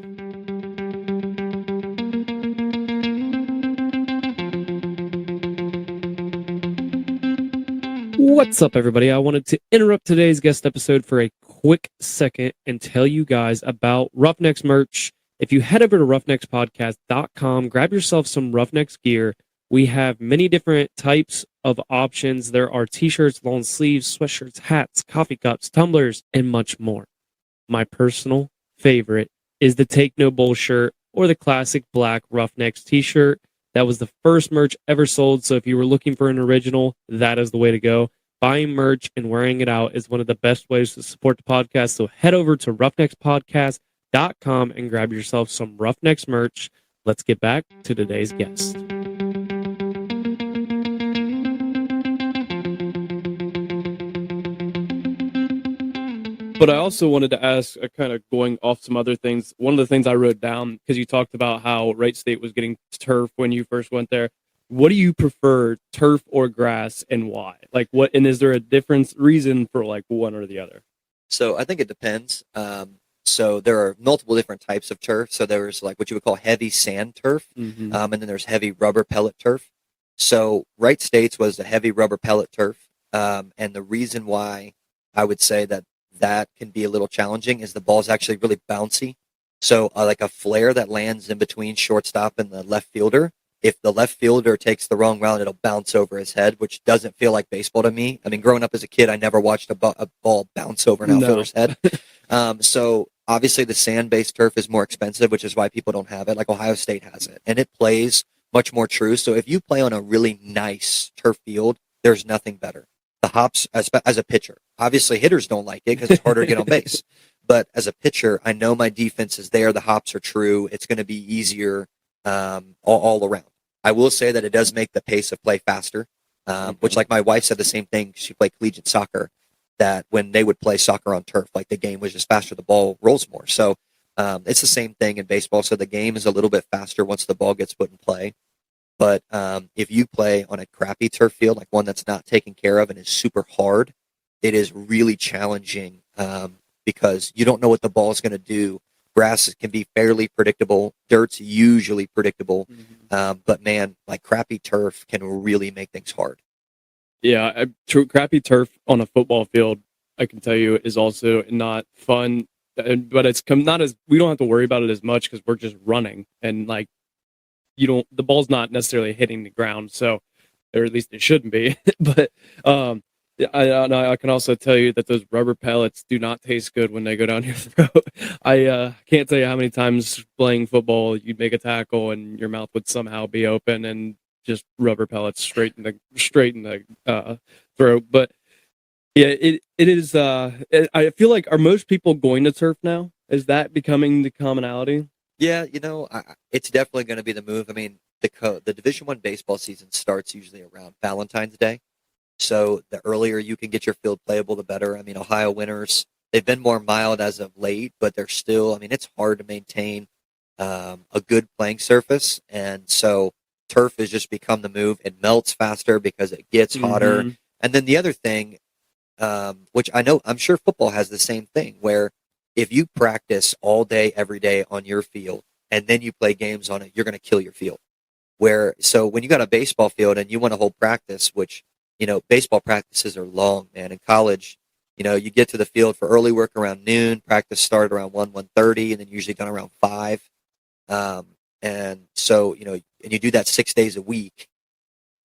What's up, everybody? I wanted to interrupt today's guest episode for a quick second and tell you guys about Roughnecks merch. If you head over to roughneckspodcast.com, grab yourself some Roughnecks gear. We have many different types of options. There are t-shirts, long sleeves, sweatshirts, hats, coffee cups, tumblers, and much more. my personal favorite is the Take No Bull shirt or the classic black Roughnecks t-shirt. That was the first merch ever sold, so if you were looking for an original, that is the way to go. Buying merch and wearing it out is one of the best ways to support the podcast, so head over to roughneckspodcast.com and grab yourself some Roughnecks merch. Let's get back to today's guest. But I also wanted to ask, kind of going off some other things. One of the things I wrote down, because you talked about how Wright State was getting turf when you first went there. What do you prefer, turf or grass, and why? Like, what? And is there a reason for like one or the other? So I think it depends. So there are multiple different types of turf. So there's like what you would call heavy sand turf, Mm-hmm. and then there's heavy rubber pellet turf. So Wright State's was the heavy rubber pellet turf, and the reason why I would say that can be a little challenging is the ball's actually really bouncy. So like a flare that lands in between shortstop and the left fielder, if the left fielder takes the wrong route, it'll bounce over his head, which doesn't feel like baseball to me. I mean, growing up as a kid, I never watched a ball bounce over an outfielder's head. So obviously the sand-based turf is more expensive, which is why people don't have it. Like Ohio State has it, and it plays much more true. So if you play on a really nice turf field, there's nothing better. The hops as a pitcher. Obviously, hitters don't like it because it's harder to get on base. But as a pitcher, I know my defense is there. The hops are true. It's going to be easier all around. I will say that it does make the pace of play faster, which like my wife said the same thing. She played collegiate soccer, that when they would play soccer on turf, like the game was just faster. The ball rolls more. So it's the same thing in baseball. So the game is a little bit faster once the ball gets put in play. But if you play on a crappy turf field, like one that's not taken care of and is super hard, it is really challenging because you don't know what the ball is going to do. Grass can be fairly predictable. Dirt's usually predictable. But man, like crappy turf can really make things hard. Yeah, crappy turf on a football field, I can tell you, is also not fun. But it's not as, we don't have to worry about it as much because we're just running, and like the ball's not necessarily hitting the ground, so, or at least it shouldn't be. But I can also tell you that those rubber pellets do not taste good when they go down your throat. I can't tell you how many times playing football you'd make a tackle and your mouth would somehow be open and just rubber pellets straight in the throat. But yeah, it is. I feel like, are most people going to turf now? Is that becoming the commonality? Yeah, it's definitely going to be the move. I mean, the Division I baseball season starts usually around Valentine's Day. So the earlier you can get your field playable, the better. I mean, Ohio winters, they've been more mild as of late, but they're still, I mean, it's hard to maintain a good playing surface. And so turf has just become the move. It melts faster because it gets hotter. Mm-hmm. And then the other thing, which I'm sure football has the same thing, where if you practice all day, every day on your field, and then you play games on it, you're going to kill your field. So when you got a baseball field and you want to hold practice, which, baseball practices are long, man. In college, you get to the field for early work around noon, practice started around 1:30, and then usually done around 5. And so, and you do that 6 days a week.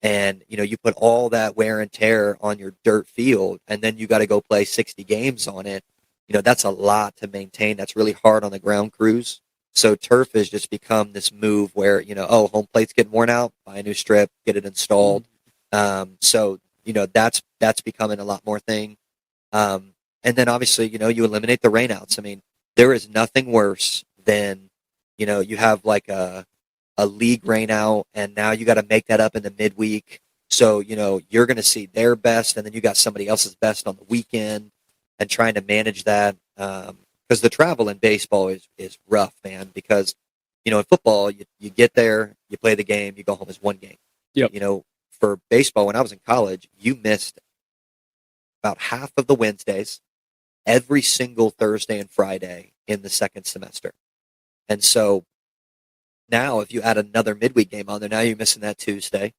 And, you put all that wear and tear on your dirt field, and then you got to go play 60 games on it. That's a lot to maintain. That's really hard on the ground crews. So turf has just become this move where, home plate's getting worn out, buy a new strip, get it installed. So, that's becoming a lot more thing. And then obviously, you eliminate the rainouts. I mean, there is nothing worse than, you have like a league rainout, and now you got to make that up in the midweek. So, you're going to see their best, and then you got somebody else's best on the weekend, and trying to manage that. Because the travel in baseball is rough, man, because, in football, you get there, you play the game, you go home as one game. Yep. For baseball, when I was in college, you missed about half of the Wednesdays, every single Thursday and Friday in the second semester. And so now if you add another midweek game on there, now you're missing that Tuesday.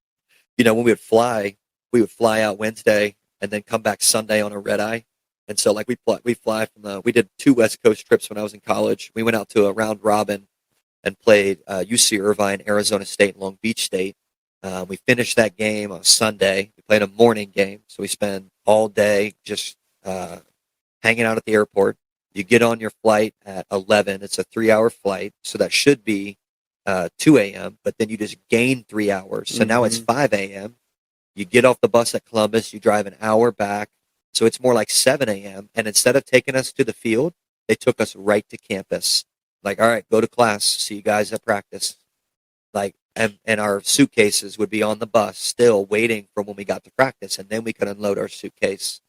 When we would fly out Wednesday and then come back Sunday on a red eye. And so like we fly we did 2 West Coast trips when I was in college. We went out to a round robin and played UC Irvine, Arizona State, and Long Beach State. We finished that game on Sunday. We played a morning game. So we spent all day just hanging out at the airport. You get on your flight at 11. It's a 3-hour flight, so that should be 2 a.m., but then you just gain 3 hours. So now it's 5 a.m. You get off the bus at Columbus, you drive an hour back, so it's more like 7 a.m. And instead of taking us to the field, they took us right to campus. Like, all right, go to class, see you guys at practice. Like, and our suitcases would be on the bus still waiting for when we got to practice, and then we could unload our suitcase.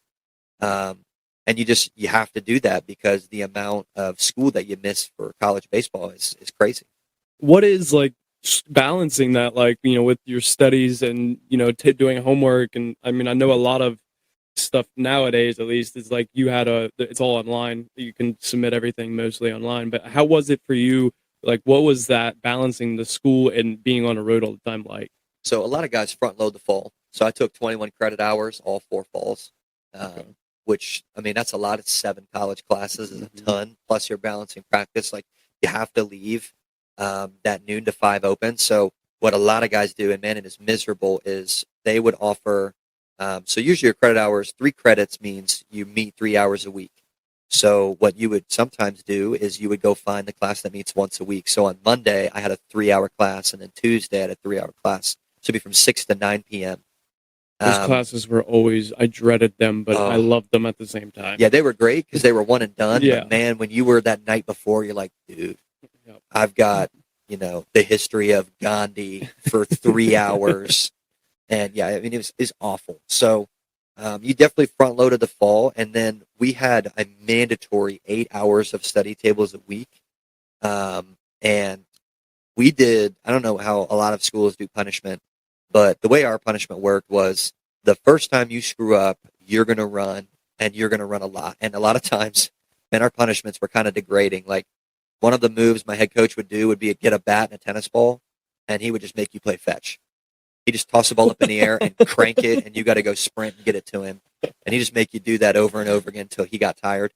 And you have to do that because the amount of school that you miss for college baseball is crazy. What is like balancing that, like, with your studies and, doing homework? And I mean, I know a lot of stuff nowadays, at least, is like it's all online. You can submit everything mostly online. But how was it for you? Like, what was that balancing the school and being on the road all the time like? So a lot of guys front load the fall. So I took 21 credit hours, all 4 falls, which, I mean, that's a lot. It's 7 college classes is a ton. Plus you're balancing practice. Like, you have to leave that noon to 5 open. So what a lot of guys do, and man, it is miserable, is they would offer, so usually your credit hours, 3 credits means you meet 3 hours a week. So what you would sometimes do is you would go find the class that meets once a week. So on Monday, I had a 3-hour class, and then Tuesday I had a 3-hour class. So it'd be from 6 to 9 p.m. Those classes were always, I dreaded them, but I loved them at the same time. Yeah, they were great because they were one and done. Yeah. But man, when you were that night before, you're like, dude, I've got, the history of Gandhi for 3 hours. And yeah, I mean, it's awful. So you definitely front loaded the fall. And then we had a mandatory 8 hours of study tables a week. And we did, I don't know how a lot of schools do punishment, but the way our punishment worked was the first time you screw up, you're going to run, and you're going to run a lot. And a lot of times, and our punishments were kind of degrading. Like, one of the moves my head coach would do would be get a bat and a tennis ball, and he would just make you play fetch. He just toss the ball up in the air and crank it, and you got to go sprint and get it to him. And he just make you do that over and over again until he got tired.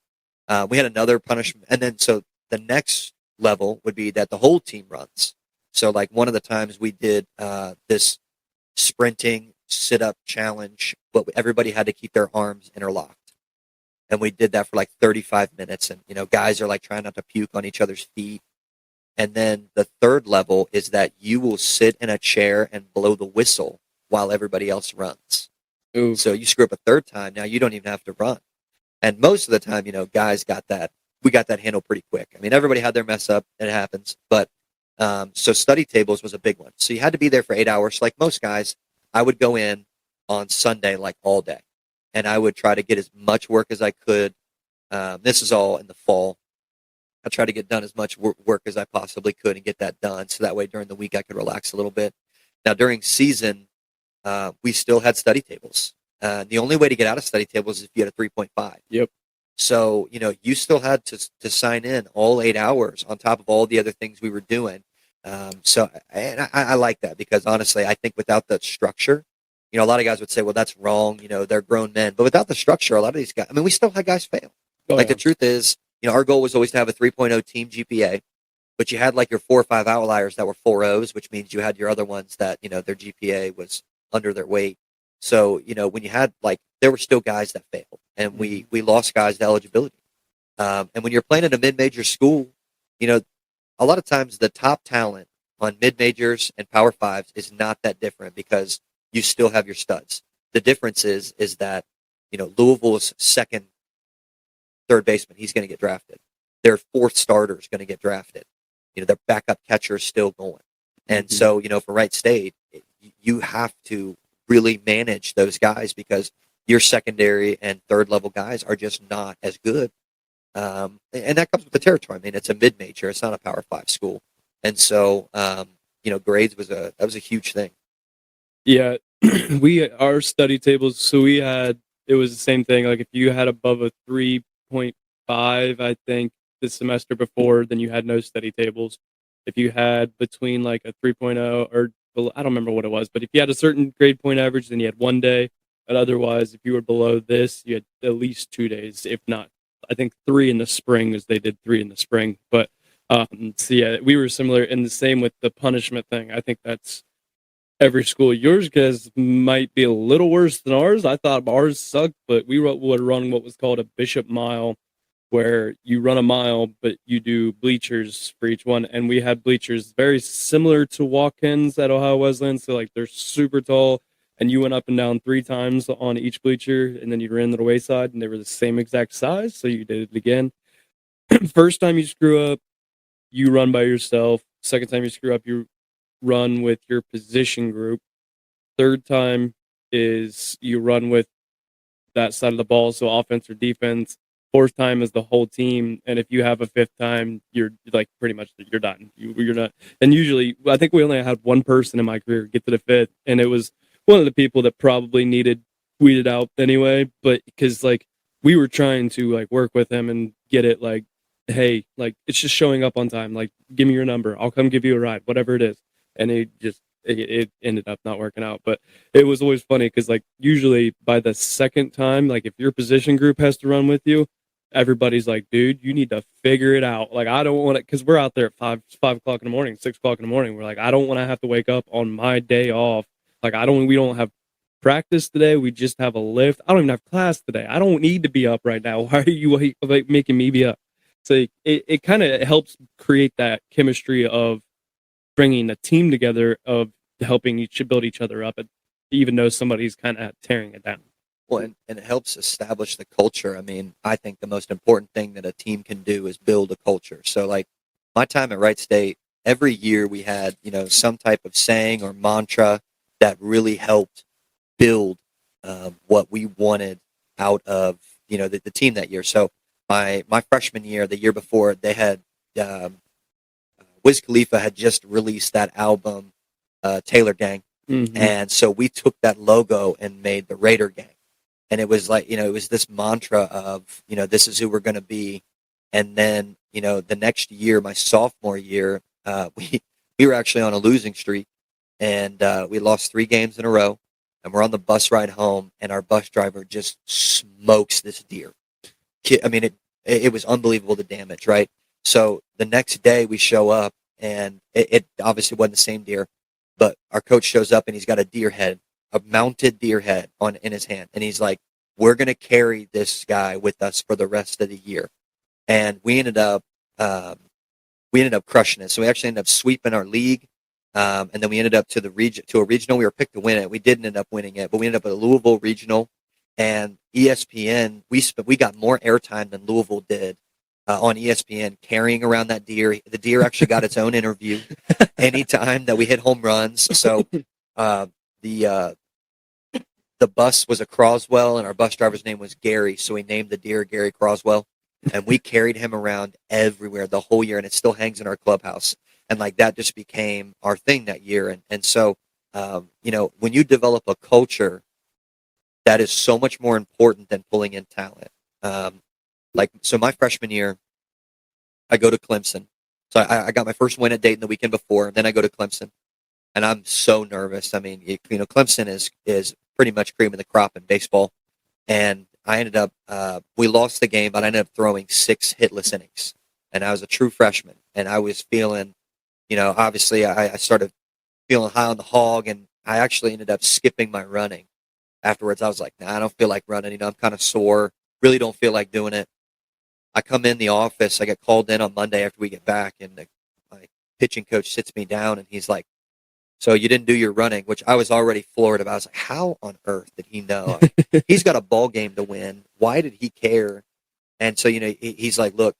We had another punishment, and then so the next level would be that the whole team runs. So like one of the times we did this sprinting sit-up challenge, but everybody had to keep their arms interlocked. And we did that for like 35 minutes. And, guys are like trying not to puke on each other's feet. And then the third level is that you will sit in a chair and blow the whistle while everybody else runs. Ooh. So you screw up a third time, now you don't even have to run. And most of the time, guys got that. We got that handled pretty quick. I mean, everybody had their mess up, and it happens. But so study tables was a big one. So you had to be there for 8 hours. Like most guys, I would go in on Sunday like all day. And I would try to get as much work as I could. This is all in the fall. I tried to get done as much work as I possibly could and get that done. So that way during the week I could relax a little bit. Now during season, we still had study tables. The only way to get out of study tables is if you had a 3.5. Yep. So, you still had to sign in all 8 hours on top of all the other things we were doing. So I like that because honestly, I think without the structure, a lot of guys would say, well, that's wrong. They're grown men. But without the structure, a lot of these guys, I mean, we still had guys fail. The truth is, our goal was always to have a 3.0 team GPA, but you had like your 4 or 5 outliers that were 4.0s, which means you had your other ones that, their GPA was under their weight. So, when you had there were still guys that failed and we lost guys to eligibility. And when you're playing at a mid-major school, a lot of times the top talent on mid-majors and Power Fives is not that different because you still have your studs. The difference is that, Louisville's second, third baseman, he's going to get drafted. Their fourth starter is going to get drafted. Their backup catcher is still going. And so, for Wright State, you have to really manage those guys because your secondary and third level guys are just not as good. And that comes with the territory. I mean, it's a mid-major. It's not a Power 5 school. And so, grades was a huge thing. Yeah, our study tables, so it was the same thing. Like if you had above a 3.5, I think the semester before, then you had no study tables. If you had between like a 3.0 or I don't remember what it was, but if you had a certain grade point average, then you had 1 day. But otherwise, if you were below this, you had at least 2 days, if not, I think 3 in the spring, as they did 3 in the spring. But so yeah, we were similar, and the same with the punishment thing. I think that's every school. Yours guys might be a little worse than ours. I thought ours sucked, but we would run what was called a Bishop Mile, where you run a mile, but you do bleachers for each one. And we had bleachers very similar to Watkins at Ohio Wesleyan. So like they're super tall, and you went up and down 3 times on each bleacher, and then you ran to the wayside, and they were the same exact size. So you did it again. First time you screw up, you run by yourself. Second time you screw up, you run with your position group. Third time is you run with that side of the ball, so offense or defense. Fourth time is the whole team, and if you have a fifth time, you're like pretty much you're done. You're not. And usually, I think we only had one person in my career get to the fifth, and it was one of the people that probably needed weeded out anyway. But because like we were trying to like work with him and get it like, hey, like it's just showing up on time. Like, give me your number, I'll come give you a ride, whatever it is. And it ended up not working out. But it was always funny because like usually by the second time, like if your position group has to run with you, everybody's like, dude, you need to figure it out. Like, I don't want to, because we're out there at 5 o'clock in the morning, 6 o'clock in the morning. We're like, I don't want to have to wake up on my day off. Like, we don't have practice today. We just have a lift. I don't even have class today. I don't need to be up right now. Why are you like making me be up? So it kind of helps create that chemistry of bringing a team together, of helping each build each other up, even though somebody's kind of tearing it down. Well, and it helps establish the culture. I mean, I think the most important thing that a team can do is build a culture. So, like, my time at Wright State, every year we had, some type of saying or mantra that really helped build what we wanted out of, the team that year. So, my freshman year, the year before, they had Wiz Khalifa had just released that album, Taylor Gang. Mm-hmm. And so we took that logo and made the Raider Gang. And it was like, it was this mantra of, this is who we're going to be. And then, the next year, my sophomore year, we were actually on a losing streak, and we lost 3 games in a row. And we're on the bus ride home, and our bus driver just smokes this deer. I mean, it was unbelievable, the damage, right? So the next day we show up, and it obviously wasn't the same deer, but our coach shows up and he's got a deer head, a mounted deer head in his hand. And he's like, we're going to carry this guy with us for the rest of the year. And we ended up crushing it. So we actually ended up sweeping our league. And then we ended up to a regional. We were picked to win it. We didn't end up winning it, but we ended up at a Louisville regional, and ESPN, we got more airtime than Louisville did on ESPN carrying around that deer. The deer actually got its own interview anytime that we hit home runs. So the bus was a Croswell, and our bus driver's name was Gary, so we named the deer Gary Croswell, and we carried him around everywhere the whole year, and it still hangs in our clubhouse. And like that just became our thing that year. And so, when you develop a culture, that is so much more important than pulling in talent. So my freshman year, I go to Clemson. So I got my first win at Dayton the weekend before, and then I go to Clemson, and I'm so nervous. I mean, Clemson is pretty much cream of the crop in baseball, and I ended up we lost the game, but I ended up throwing 6 hitless innings, and I was a true freshman, and I was feeling, obviously I started feeling high on the hog, and I actually ended up skipping my running. Afterwards, I was like, nah, I don't feel like running. I'm kind of sore. Really don't feel like doing it. I come in the office. I get called in on Monday after we get back, and my pitching coach sits me down, and he's like, so you didn't do your running, which I was already floored about. I was like, how on earth did he know? He's got a ball game to win. Why did he care? And so, he's like, look,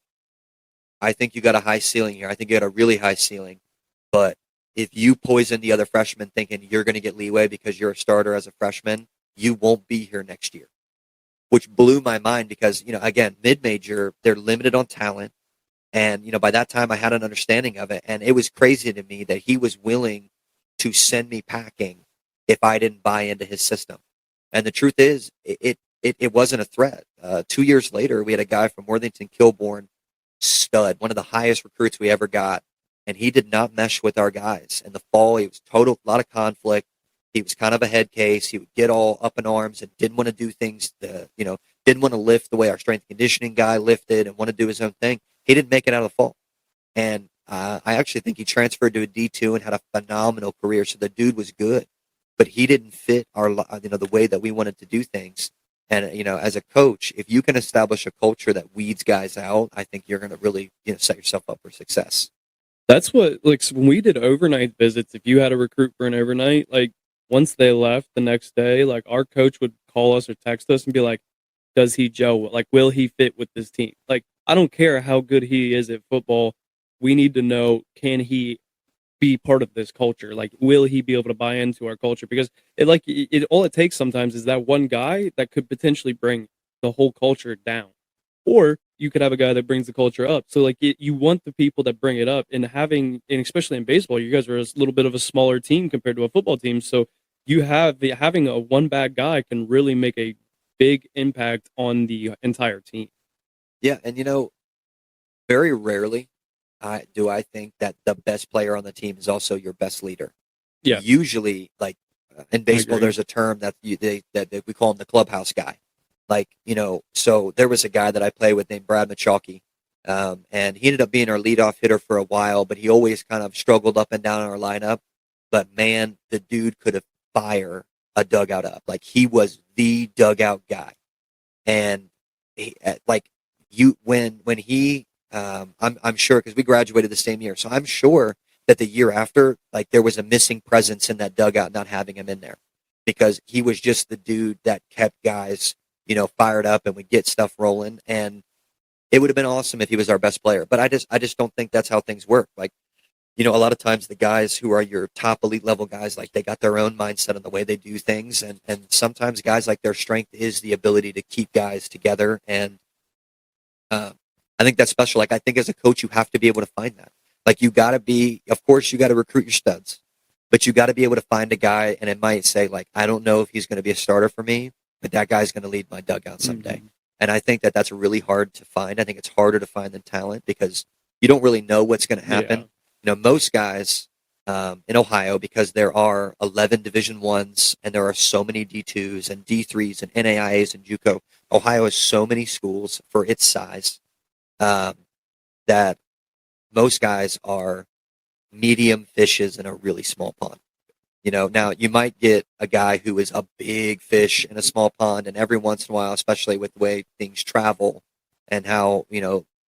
I think you got a high ceiling here. I think you got a really high ceiling. But if you poison the other freshmen thinking you're going to get leeway because you're a starter as a freshman, you won't be here next year, which blew my mind because, again, mid-major, they're limited on talent. And, by that time I had an understanding of it. And it was crazy to me that he was willing to send me packing if I didn't buy into his system. And the truth is, it wasn't a threat. 2 years later, we had a guy from Worthington Kilbourne, stud, one of the highest recruits we ever got. And he did not mesh with our guys. In the fall, he was a lot of conflict. He was kind of a head case. He would get all up in arms and didn't want to do things, didn't want to lift the way our strength and conditioning guy lifted and want to do his own thing. He didn't make it out of the fall. And I actually think he transferred to a D2 and had a phenomenal career. So the dude was good, but he didn't fit our, the way that we wanted to do things. And, as a coach, if you can establish a culture that weeds guys out, I think you're going to really, set yourself up for success. That's what, like, so when we did overnight visits, if you had a recruit for an overnight, like, once they left the next day, like, our coach would call us or text us and be like, does he gel? Like, will he fit with this team? Like, I don't care how good he is at football. We need to know, can he be part of this culture? Like, will he be able to buy into our culture? Because all it takes sometimes is that one guy that could potentially bring the whole culture down. Or you could have a guy that brings the culture up. So like you want the people that bring it up, and especially in baseball, you guys are a little bit of a smaller team compared to a football team. So having a one bad guy can really make a big impact on the entire team. Yeah. And, very rarely do I think that the best player on the team is also your best leader. Yeah. Usually, like in baseball, there's a term that that we call him the clubhouse guy. Like, so there was a guy that I play with named Brad Machawki, and he ended up being our leadoff hitter for a while, but he always kind of struggled up and down our lineup. But man, the dude could have fire a dugout up. Like he was the dugout guy. And I'm sure, because we graduated the same year. So I'm sure that the year after, like there was a missing presence in that dugout, not having him in there, because he was just the dude that kept guys, fired up and would get stuff rolling. And it would have been awesome if he was our best player. But I just don't think that's how things work. Like, a lot of times the guys who are your top elite level guys, like they got their own mindset on the way they do things. And sometimes guys, like their strength is the ability to keep guys together. And I think that's special. Like I think as a coach, you have to be able to find that. Like you got to recruit your studs, but you got to be able to find a guy, and it might say like, I don't know if he's going to be a starter for me, but that guy's going to lead my dugout someday. Mm-hmm. And I think that that's really hard to find. I think it's harder to find than talent because you don't really know what's going to happen. Yeah. Most guys in Ohio, because there are 11 Division I's and there are so many D2s and D3s and NAIAs and JUCO. Ohio has so many schools for its size that most guys are medium fishes in a really small pond. Now you might get a guy who is a big fish in a small pond, and every once in a while, especially with the way things travel and how,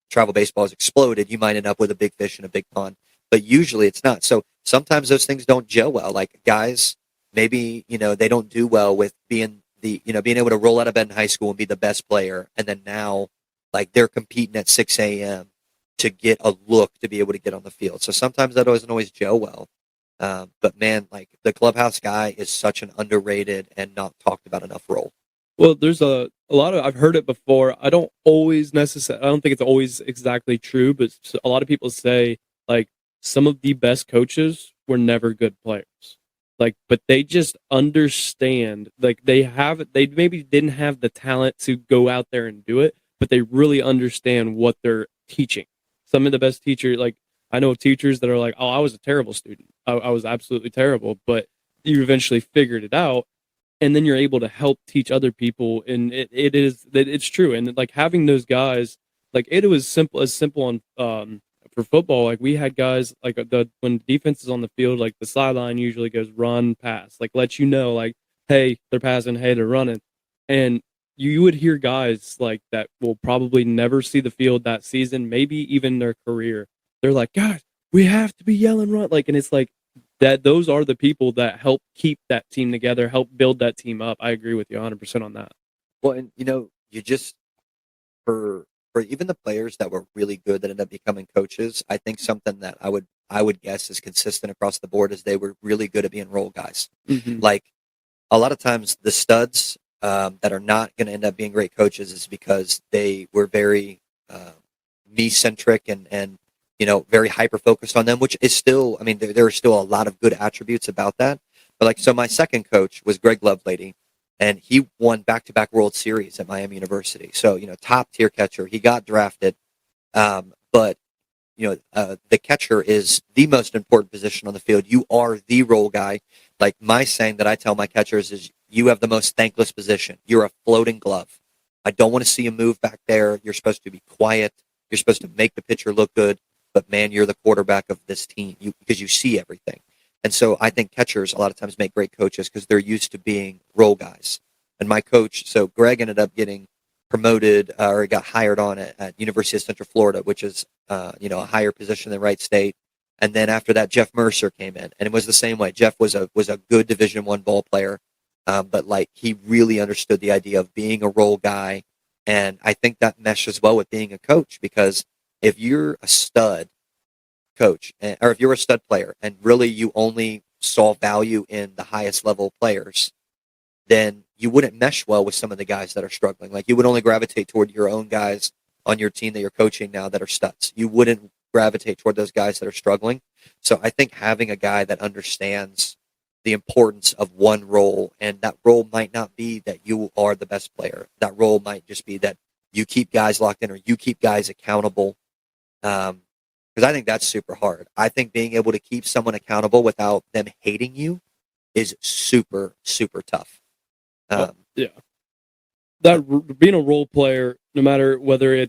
travel baseball has exploded, you might end up with a big fish in a big pond. But usually it's not. So sometimes those things don't gel well. Like guys, maybe, they don't do well with being able to roll out of bed in high school and be the best player. And then now, like they're competing at 6 a.m. to get a look to be able to get on the field. So sometimes that doesn't always gel well. But man, like the clubhouse guy is such an underrated and not talked about enough role. Well, there's a lot of, I've heard it before. I don't think it's always exactly true, but a lot of people say like some of the best coaches were never good players. Like, but they just understand, like they maybe didn't have the talent to go out there and do it, but they really understand what they're teaching. Some of the best teachers, like I know of teachers that are like, oh, I was a terrible student. I was absolutely terrible, but you eventually figured it out. And then you're able to help teach other people. And it's true. And like having those guys, like it was simple on, for football. Like we had guys like when defense is on the field, like the sideline usually goes run, pass, like let you know, like, hey, they're passing, hey, they're running. And you would hear guys like that will probably never see the field that season, maybe even their career. They're like, guys, we have to be yelling run. Like, and it's like that, those are the people that help keep that team together, help build that team up. I agree with you 100% on that. Well, and you just, for even the players that were really good that ended up becoming coaches, I think something that I would guess is consistent across the board is they were really good at being role guys. Mm-hmm. Like a lot of times the studs that are not going to end up being great coaches is because they were very me-centric and very hyper-focused on them, which is still, I mean, there are still a lot of good attributes about that. But like, so my second coach was Greg Lovelady, and he won back-to-back World Series at Miami University. So, top-tier catcher. He got drafted. But, the catcher is the most important position on the field. You are the role guy. Like my saying that I tell my catchers is, you have the most thankless position. You're a floating glove. I don't want to see you move back there. You're supposed to be quiet. You're supposed to make the pitcher look good. But, man, you're the quarterback of this team because you see everything. And so I think catchers a lot of times make great coaches because they're used to being role guys. And my coach, so Greg ended up getting promoted or got hired on at University of Central Florida, which is, a higher position than Wright State. And then after that, Jeff Mercer came in, and it was the same way. Jeff was a good Division I ball player, but like he really understood the idea of being a role guy, and I think that meshes well with being a coach, because if you're a stud coach, or if you're a stud player, and really you only saw value in the highest level players, then you wouldn't mesh well with some of the guys that are struggling. Like you would only gravitate toward your own guys on your team that you're coaching now that are studs. You wouldn't gravitate toward those guys that are struggling. So I think having a guy that understands the importance of one role, and that role might not be that you are the best player. That role might just be that you keep guys locked in, or you keep guys accountable. Because I think that's super hard. I think being able to keep someone accountable without them hating you is super, super tough. Yeah. That being a role player, no matter whether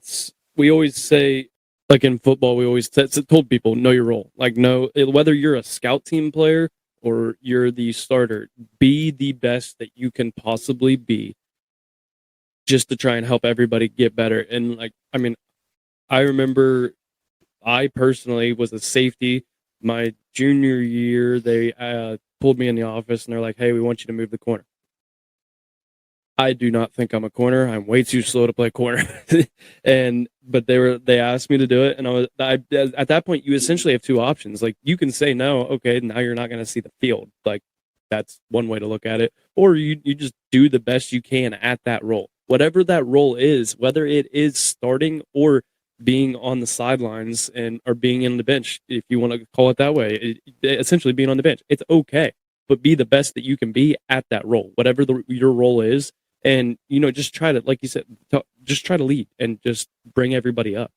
we always say, like in football, we always told people, know your role. Like, whether you're a scout team player or you're the starter, be the best that you can possibly be, just to try and help everybody get better. And I remember I personally was a safety my junior year. They pulled me in the office and they're like, "Hey, we want you to move the corner." I do not think I'm a corner. I'm way too slow to play corner. But they asked me to do it, and at that point, you essentially have two options. Like, you can say no, okay, now you're not going to see the field. Like, that's one way to look at it. Or you just do the best you can at that role. Whatever that role is, whether it is starting or being on the sidelines or being in the bench, if you want to call it that way, essentially being on the bench, it's okay. But be the best that you can be at that role, whatever your role is. And, just try to, like you said, just try to lead and just bring everybody up.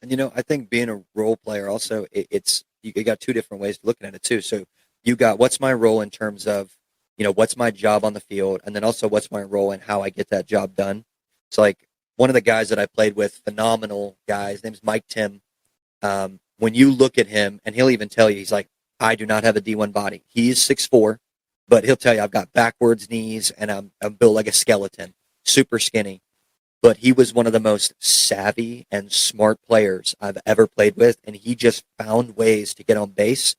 And, I think being a role player also, you got two different ways of looking at it too. So you got, what's my role in terms of, what's my job on the field? And then also what's my role in how I get that job done? So like one of the guys that I played with, phenomenal guy, his name's Mike Tim. When you look at him, and he'll even tell you, he's like, I do not have a D1 body. He's 6'4", but he'll tell you I've got backwards knees and I'm built like a skeleton, super skinny. But he was one of the most savvy and smart players I've ever played with, and he just found ways to get on base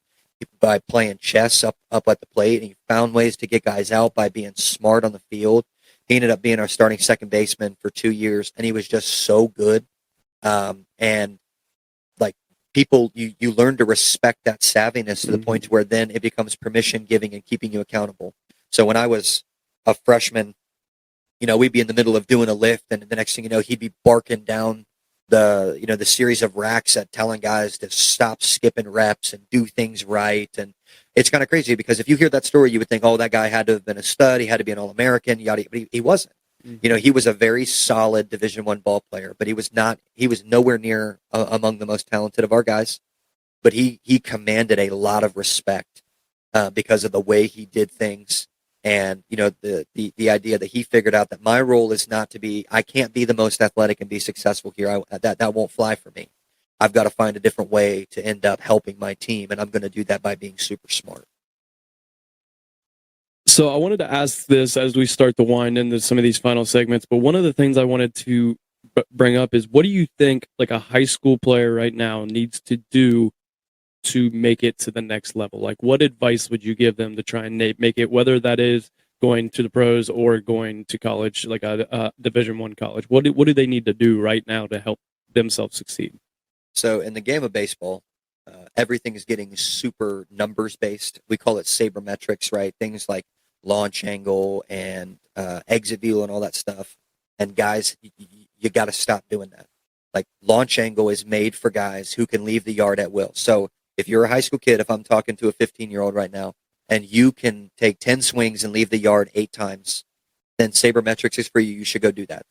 by playing chess up at the plate, and he found ways to get guys out by being smart on the field. He ended up being our starting second baseman for 2 years, and he was just so good. And like, people, you learn to respect that savviness to the point where then it becomes permission giving and keeping you accountable. So when I was a freshman, we'd be in the middle of doing a lift, and the next thing you know, he'd be barking down the series of racks at telling guys to stop skipping reps and do things right. And it's kind of crazy, because if you hear that story, you would think, oh, that guy had to have been a stud. He had to be an All-American, yada, but he wasn't. He was a very solid Division I ball player, but he was nowhere near among the most talented of our guys. But he commanded a lot of respect because of the way he did things. And, the idea that he figured out that my role is not to be, I can't be the most athletic and be successful here. That won't fly for me. I've got to find a different way to end up helping my team. And I'm going to do that by being super smart. So I wanted to ask this as we start to wind into some of these final segments, but one of the things I wanted to bring up is, what do you think like a high school player right now needs to do to make it to the next level? Like, what advice would you give them to try and make it, whether that is going to the pros or going to college, like a Division I college? What do they need to do right now to help themselves succeed? So in the game of baseball, everything is getting super numbers based. We call it sabermetrics, right? Things like launch angle and exit view and all that stuff. And guys, you got to stop doing that. Like, launch angle is made for guys who can leave the yard at will. So if you're a high school kid, if I'm talking to a 15-year-old right now, and you can take 10 swings and leave the yard 8 times, then sabermetrics is for you. You should go do that.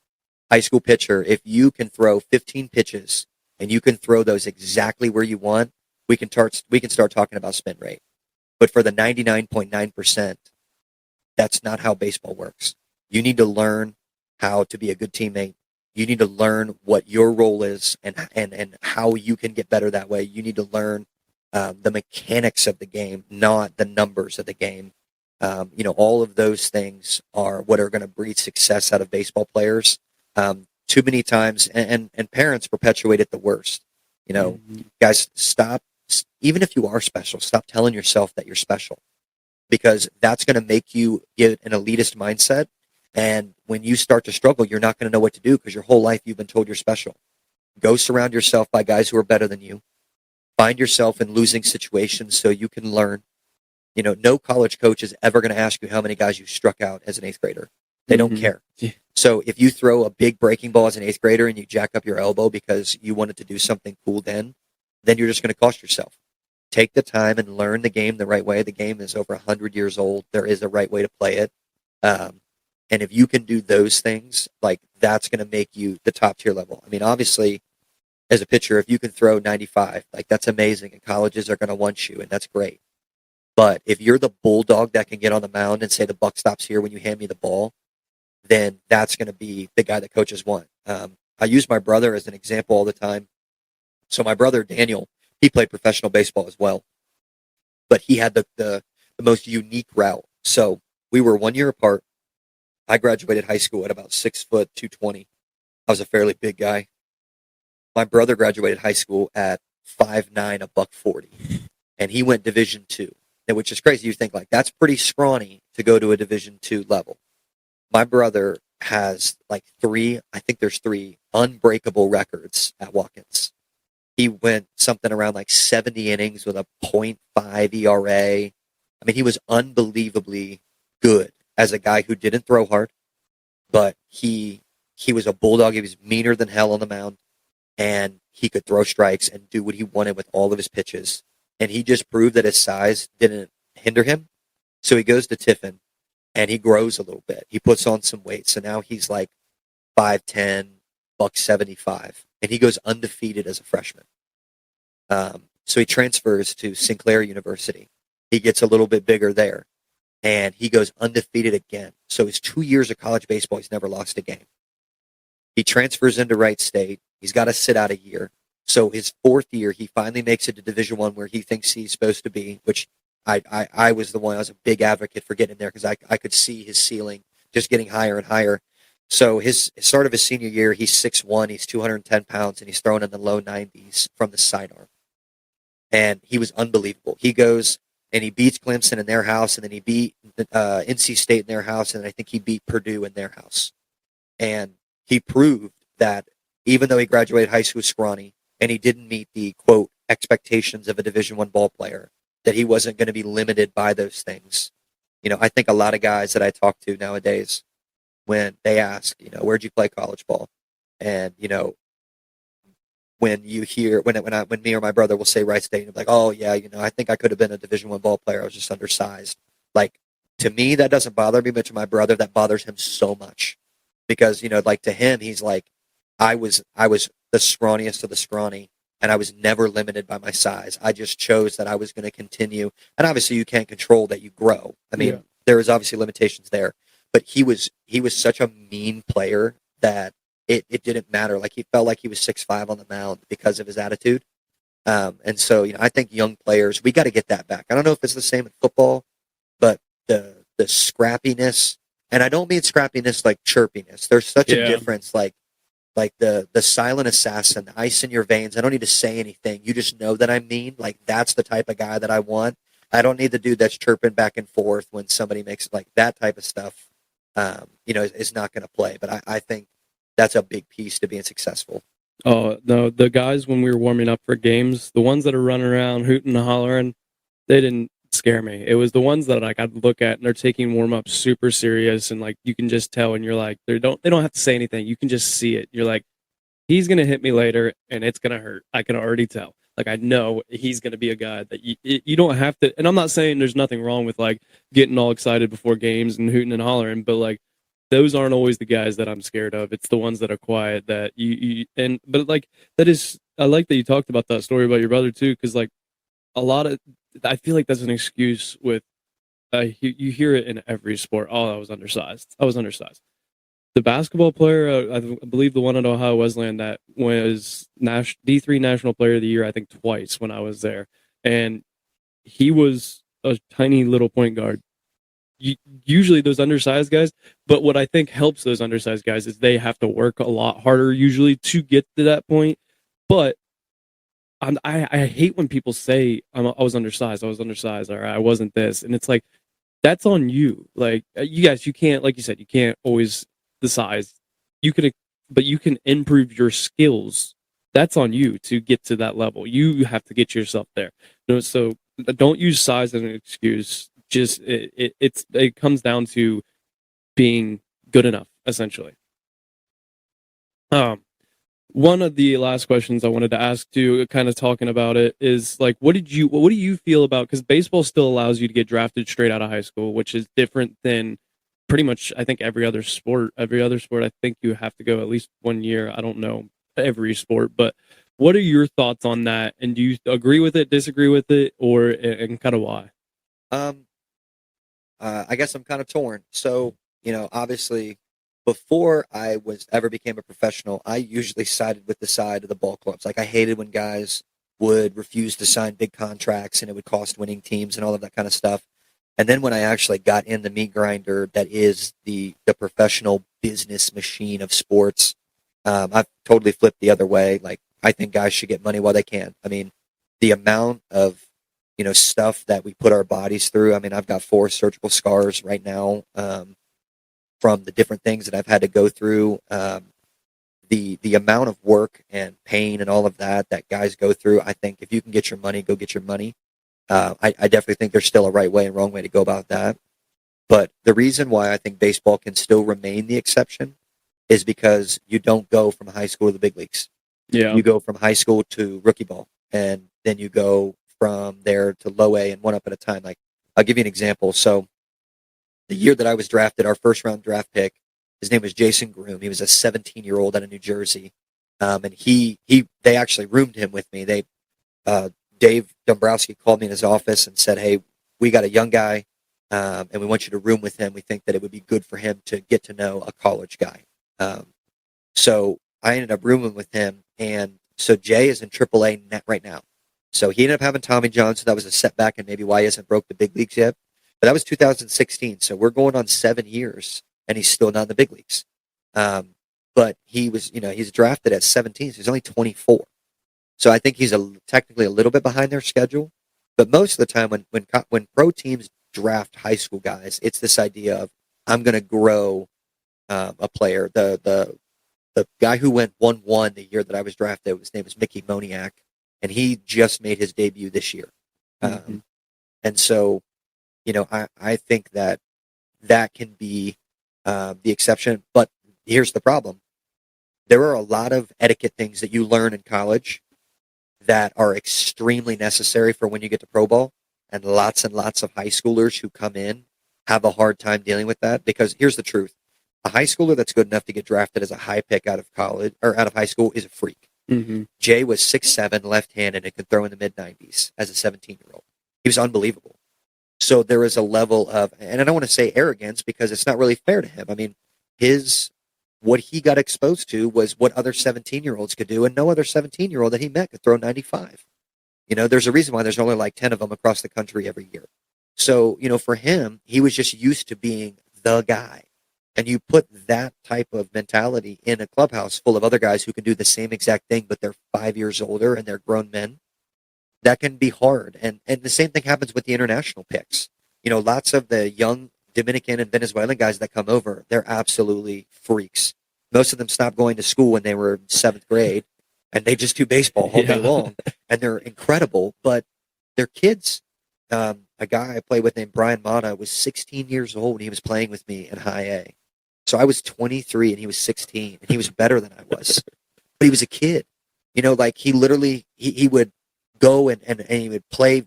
High school pitcher, if you can throw 15 pitches and you can throw those exactly where you want, we can start talking about spin rate. But for the 99.9%, that's not how baseball works. You need to learn how to be a good teammate. You need to learn what your role is and how you can get better that way. You need to learn the mechanics of the game, not the numbers of the game. All of those things are what are going to breed success out of baseball players. Too many times, and parents perpetuate it the worst. Guys, stop. Even if you are special, stop telling yourself that you're special, because that's going to make you get an elitist mindset. And when you start to struggle, you're not going to know what to do because your whole life you've been told you're special. Go surround yourself by guys who are better than you. Find yourself in losing situations so you can learn. No college coach is ever going to ask you how many guys you struck out as an eighth grader. They don't care. Yeah. So if you throw a big breaking ball as an eighth grader and you jack up your elbow because you wanted to do something cool then you're just going to cost yourself. Take the time and learn the game the right way. The game is over 100 years old. There is a right way to play it. And if you can do those things, like, that's going to make you the top tier level. I mean, obviously, as a pitcher, if you can throw 95, like, that's amazing, and colleges are going to want you, and that's great. But if you're the bulldog that can get on the mound and say the buck stops here when you hand me the ball, then that's going to be the guy that coaches want. I use my brother as an example all the time. So my brother, Daniel, he played professional baseball as well, but he had the most unique route. So we were 1 year apart. I graduated high school at about 6 foot 220. I was a fairly big guy. My brother graduated high school at 5'9", a buck 40, and he went Division II, which is crazy. You think, like, that's pretty scrawny to go to a Division II level. My brother has like three unbreakable records at Watkins. He went something around like 70 innings with a .5 ERA. I mean, he was unbelievably good as a guy who didn't throw hard, but he was a bulldog. He was meaner than hell on the mound, and he could throw strikes and do what he wanted with all of his pitches. And he just proved that his size didn't hinder him. So he goes to Tiffin, and he grows a little bit. He puts on some weight. So now he's like 5'10", buck 75, and he goes undefeated as a freshman. So he transfers to Sinclair University. He gets a little bit bigger there, and he goes undefeated again. So his 2 years of college baseball, he's never lost a game. He transfers into Wright State. He's got to sit out a year. So his fourth year, he finally makes it to Division I, where he thinks he's supposed to be, which I was the one. I was a big advocate for getting there because I could see his ceiling just getting higher and higher. So his start of his senior year, he's 6'1", he's 210 pounds, and he's throwing in the low 90s from the sidearm. And he was unbelievable. He goes and he beats Clemson in their house, and then he beat NC State in their house, and I think he beat Purdue in their house. And he proved that even though he graduated high school scrawny and he didn't meet the, quote, expectations of a Division I ball player, that he wasn't going to be limited by those things. I think a lot of guys that I talk to nowadays, when they ask, where'd you play college ball? And, when you hear, when me or my brother will say Wright State, and like, oh yeah, I think I could have been a Division I ball player. I was just undersized. Like, to me, that doesn't bother me, but to my brother, that bothers him so much, because, like, to him, he's like, I was the scrawniest of the scrawny, and I was never limited by my size. I just chose that I was going to continue. And obviously you can't control that you grow. I mean, there is obviously limitations there, but he was such a mean player that it didn't matter. Like, he felt like he was 6'5" on the mound because of his attitude. And so, I think young players, we got to get that back. I don't know if it's the same in football, but the scrappiness, and I don't mean scrappiness like chirpiness. There's such a difference, like the silent assassin, the ice in your veins. I don't need to say anything. You just know that I'm mean. Like, that's the type of guy that I want. I don't need the dude that's chirping back and forth when somebody makes, like, that type of stuff, is not going to play. But I think that's a big piece to being successful. Oh, no, the guys, when we were warming up for games, the ones that are running around hooting and hollering, they didn't scare me. It was the ones that, like, I'd look at and they're taking warm-up super serious, and, like, you can just tell, and you're like, they don't have to say anything. You can just see it. You're like, he's going to hit me later and it's going to hurt. I can already tell. Like, I know he's going to be a guy that you don't have to, and I'm not saying there's nothing wrong with, like, getting all excited before games and hooting and hollering, but, like, those aren't always the guys that I'm scared of. It's the ones that are quiet that but like, that is, I like that you talked about that story about your brother too, because, like, I feel like that's an excuse with, you hear it in every sport. Oh, I was undersized. The basketball player, I believe the one at Ohio Wesleyan that was D3 National Player of the Year, I think twice when I was there, and he was a tiny little point guard. usually those undersized guys. But what I think helps those undersized guys is they have to work a lot harder usually to get to that point. But I hate when people say I was undersized, or I wasn't this, and it's like that's on you. Like you guys, you can't, like you said, you can't always the size. You can, but you can improve your skills. That's on you to get to that level. You have to get yourself there. So don't use size as an excuse. Just it comes down to being good enough, essentially. One of the last questions I wanted to ask you, kind of talking about it, is like, what do you feel about, because baseball still allows you to get drafted straight out of high school, which is different than pretty much, I think, every other sport. Every other sport, I think you have to go at least 1 year. I don't know every sport, but what are your thoughts on that? And do you agree with it, disagree with it, and kind of why? I guess I'm kind of torn. So, obviously, before I ever became a professional, I usually sided with the side of the ball clubs. Like I hated when guys would refuse to sign big contracts and it would cost winning teams and all of that kind of stuff. And then when I actually got in the meat grinder that is the professional business machine of sports, I've totally flipped the other way. Like I think guys should get money while they can. I mean, the amount of stuff that we put our bodies through. I mean, I've got 4 surgical scars right now from the different things that I've had to go through. The amount of work and pain and all of that guys go through. I think if you can get your money, go get your money. I definitely think there's still a right way and wrong way to go about that. But the reason why I think baseball can still remain the exception is because you don't go from high school to the big leagues. Yeah. You go from high school to rookie ball, and then you go from there to low A and one up at a time. Like, I'll give you an example. So the year that I was drafted, our first round draft pick, his name was Jason Groom. He was a 17-year-old out of New Jersey. And they actually roomed him with me. Dave Dombrowski called me in his office and said, "Hey, we got a young guy, and we want you to room with him. We think that it would be good for him to get to know a college guy." So I ended up rooming with him. And so Jay is in AAA net right now. So he ended up having Tommy John, so that was a setback and maybe why he hasn't broke the big leagues yet. But that was 2016, so we're going on 7 years, and he's still not in the big leagues. But he was, he's drafted at 17, so he's only 24. So I think he's technically a little bit behind their schedule. But most of the time when pro teams draft high school guys, it's this idea of, I'm going to grow a player. The guy who went 1-1 the year that I was drafted, his name was Mickey Moniak. And he just made his debut this year. Mm-hmm. And so, I think that can be the exception. But here's the problem. There are a lot of etiquette things that you learn in college that are extremely necessary for when you get to pro ball. And lots of high schoolers who come in have a hard time dealing with that. Because here's the truth. A high schooler that's good enough to get drafted as a high pick out of college or out of high school is a freak. Mm-hmm. Jay was 6'7", left-handed, and could throw in the mid-90s as a 17-year-old. He was unbelievable. So there is a level of, and I don't want to say arrogance because it's not really fair to him. I mean, what he got exposed to was what other 17-year-olds could do, and no other 17-year-old that he met could throw 95. There's a reason why there's only like 10 of them across the country every year. So, for him, he was just used to being the guy. And you put that type of mentality in a clubhouse full of other guys who can do the same exact thing, but they're 5 years older and they're grown men. That can be hard. And the same thing happens with the international picks. Lots of the young Dominican and Venezuelan guys that come over, they're absolutely freaks. Most of them stopped going to school when they were in 7th grade, and they just do baseball all day long. And they're incredible, but they're kids. A guy I played with named Brian Mata was 16 years old when he was playing with me in high A. So I was 23 and he was 16, and he was better than I was. But he was a kid. Like he literally, he would go and he would play,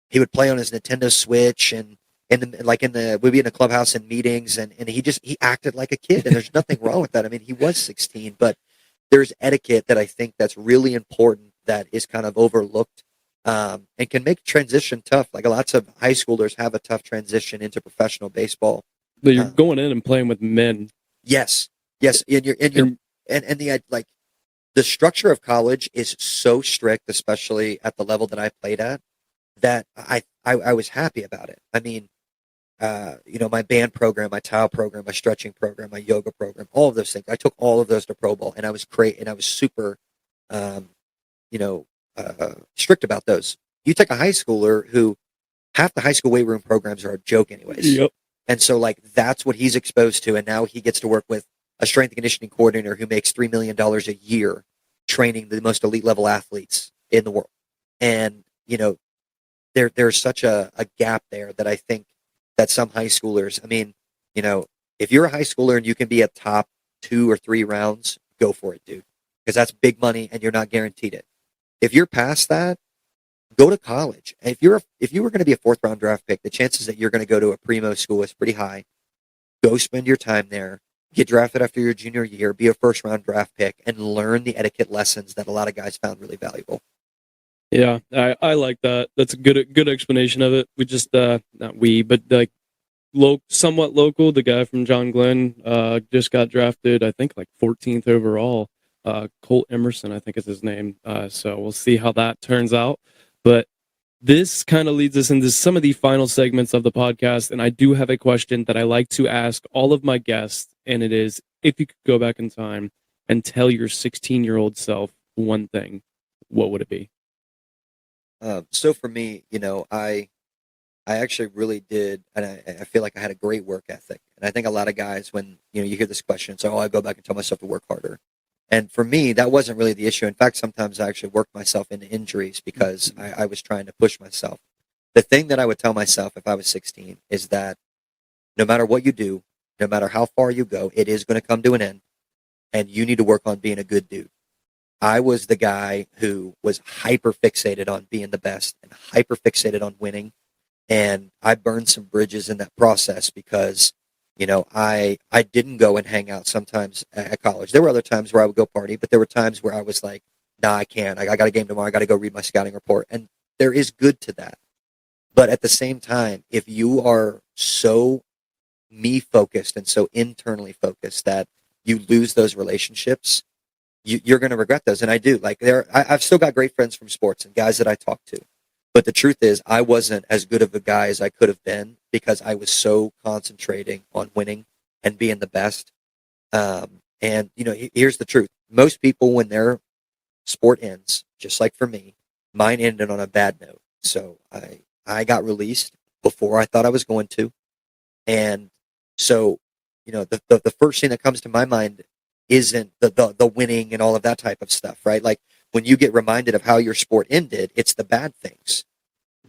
he would play on his Nintendo Switch and we'd be in a clubhouse in meetings and he acted like a kid, and there's nothing wrong with that. I mean, he was 16, but there's etiquette that I think that's really important that is kind of overlooked, and can make transition tough. Like lots of high schoolers have a tough transition into professional baseball. But you're going in and playing with men. Yes. And the structure of college is so strict, especially at the level that I played at, that I was happy about it. I mean, my band program, my tile program, my stretching program, my yoga program, all of those things. I took all of those to Pro Bowl, and I was super, um, strict about those. You take a high schooler who half the high school weight room programs are a joke anyways. Yep. And so like that's what he's exposed to. And now he gets to work with a strength and conditioning coordinator who makes $3 million a year training the most elite level athletes in the world. And, there's such a gap there that I think that some high schoolers, I mean, if you're a high schooler and you can be a top 2 or 3 rounds, go for it, dude. Because that's big money and you're not guaranteed it. If you're past that, go to college. And if you were going to be a 4th round draft pick, the chances that you're going to go to a primo school is pretty high. Go spend your time there, get drafted after your junior year, be a 1st round draft pick, and learn the etiquette lessons that a lot of guys found really valuable. Yeah, I like that. That's a good explanation of it. We just not we, but like somewhat local. The guy from John Glenn just got drafted, I think like 14th overall. Colt Emerson, I think is his name. So we'll see how that turns out. But this kind of leads us into some of the final segments of the podcast. And I do have a question that I like to ask all of my guests. And it is, if you could go back in time and tell your 16-year-old self one thing, what would it be? So for me, I actually really did, and I feel like I had a great work ethic. And I think a lot of guys, when you hear this question, say, "Oh, I go back and tell myself to work harder." And for me, that wasn't really the issue. In fact, sometimes I actually worked myself into injuries because I was trying to push myself. The thing that I would tell myself if I was 16 is that no matter what you do, no matter how far you go, it is going to come to an end, and you need to work on being a good dude. I was the guy who was hyper fixated on being the best and hyper fixated on winning. And I burned some bridges in that process because, I didn't go and hang out sometimes at college. There were other times where I would go party, but there were times where I was like, nah, I can't. I got a game tomorrow. I got to go read my scouting report. And there is good to that. But at the same time, if you are so me focused and so internally focused that you lose those relationships, you're going to regret those. And I do. Like I've still got great friends from sports and guys that I talk to. But the truth is, I wasn't as good of a guy as I could have been because I was so concentrating on winning and being the best. And here's the truth: most people, when their sport ends, just like for me, mine ended on a bad note. So I got released before I thought I was going to, and so the first thing that comes to my mind isn't the winning and all of that type of stuff, right? Like when you get reminded of how your sport ended, it's the bad things.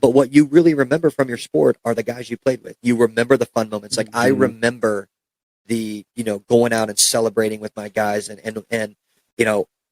But what you really remember from your sport are the guys you played with. You remember the fun moments. Like I remember the, going out and celebrating with my guys and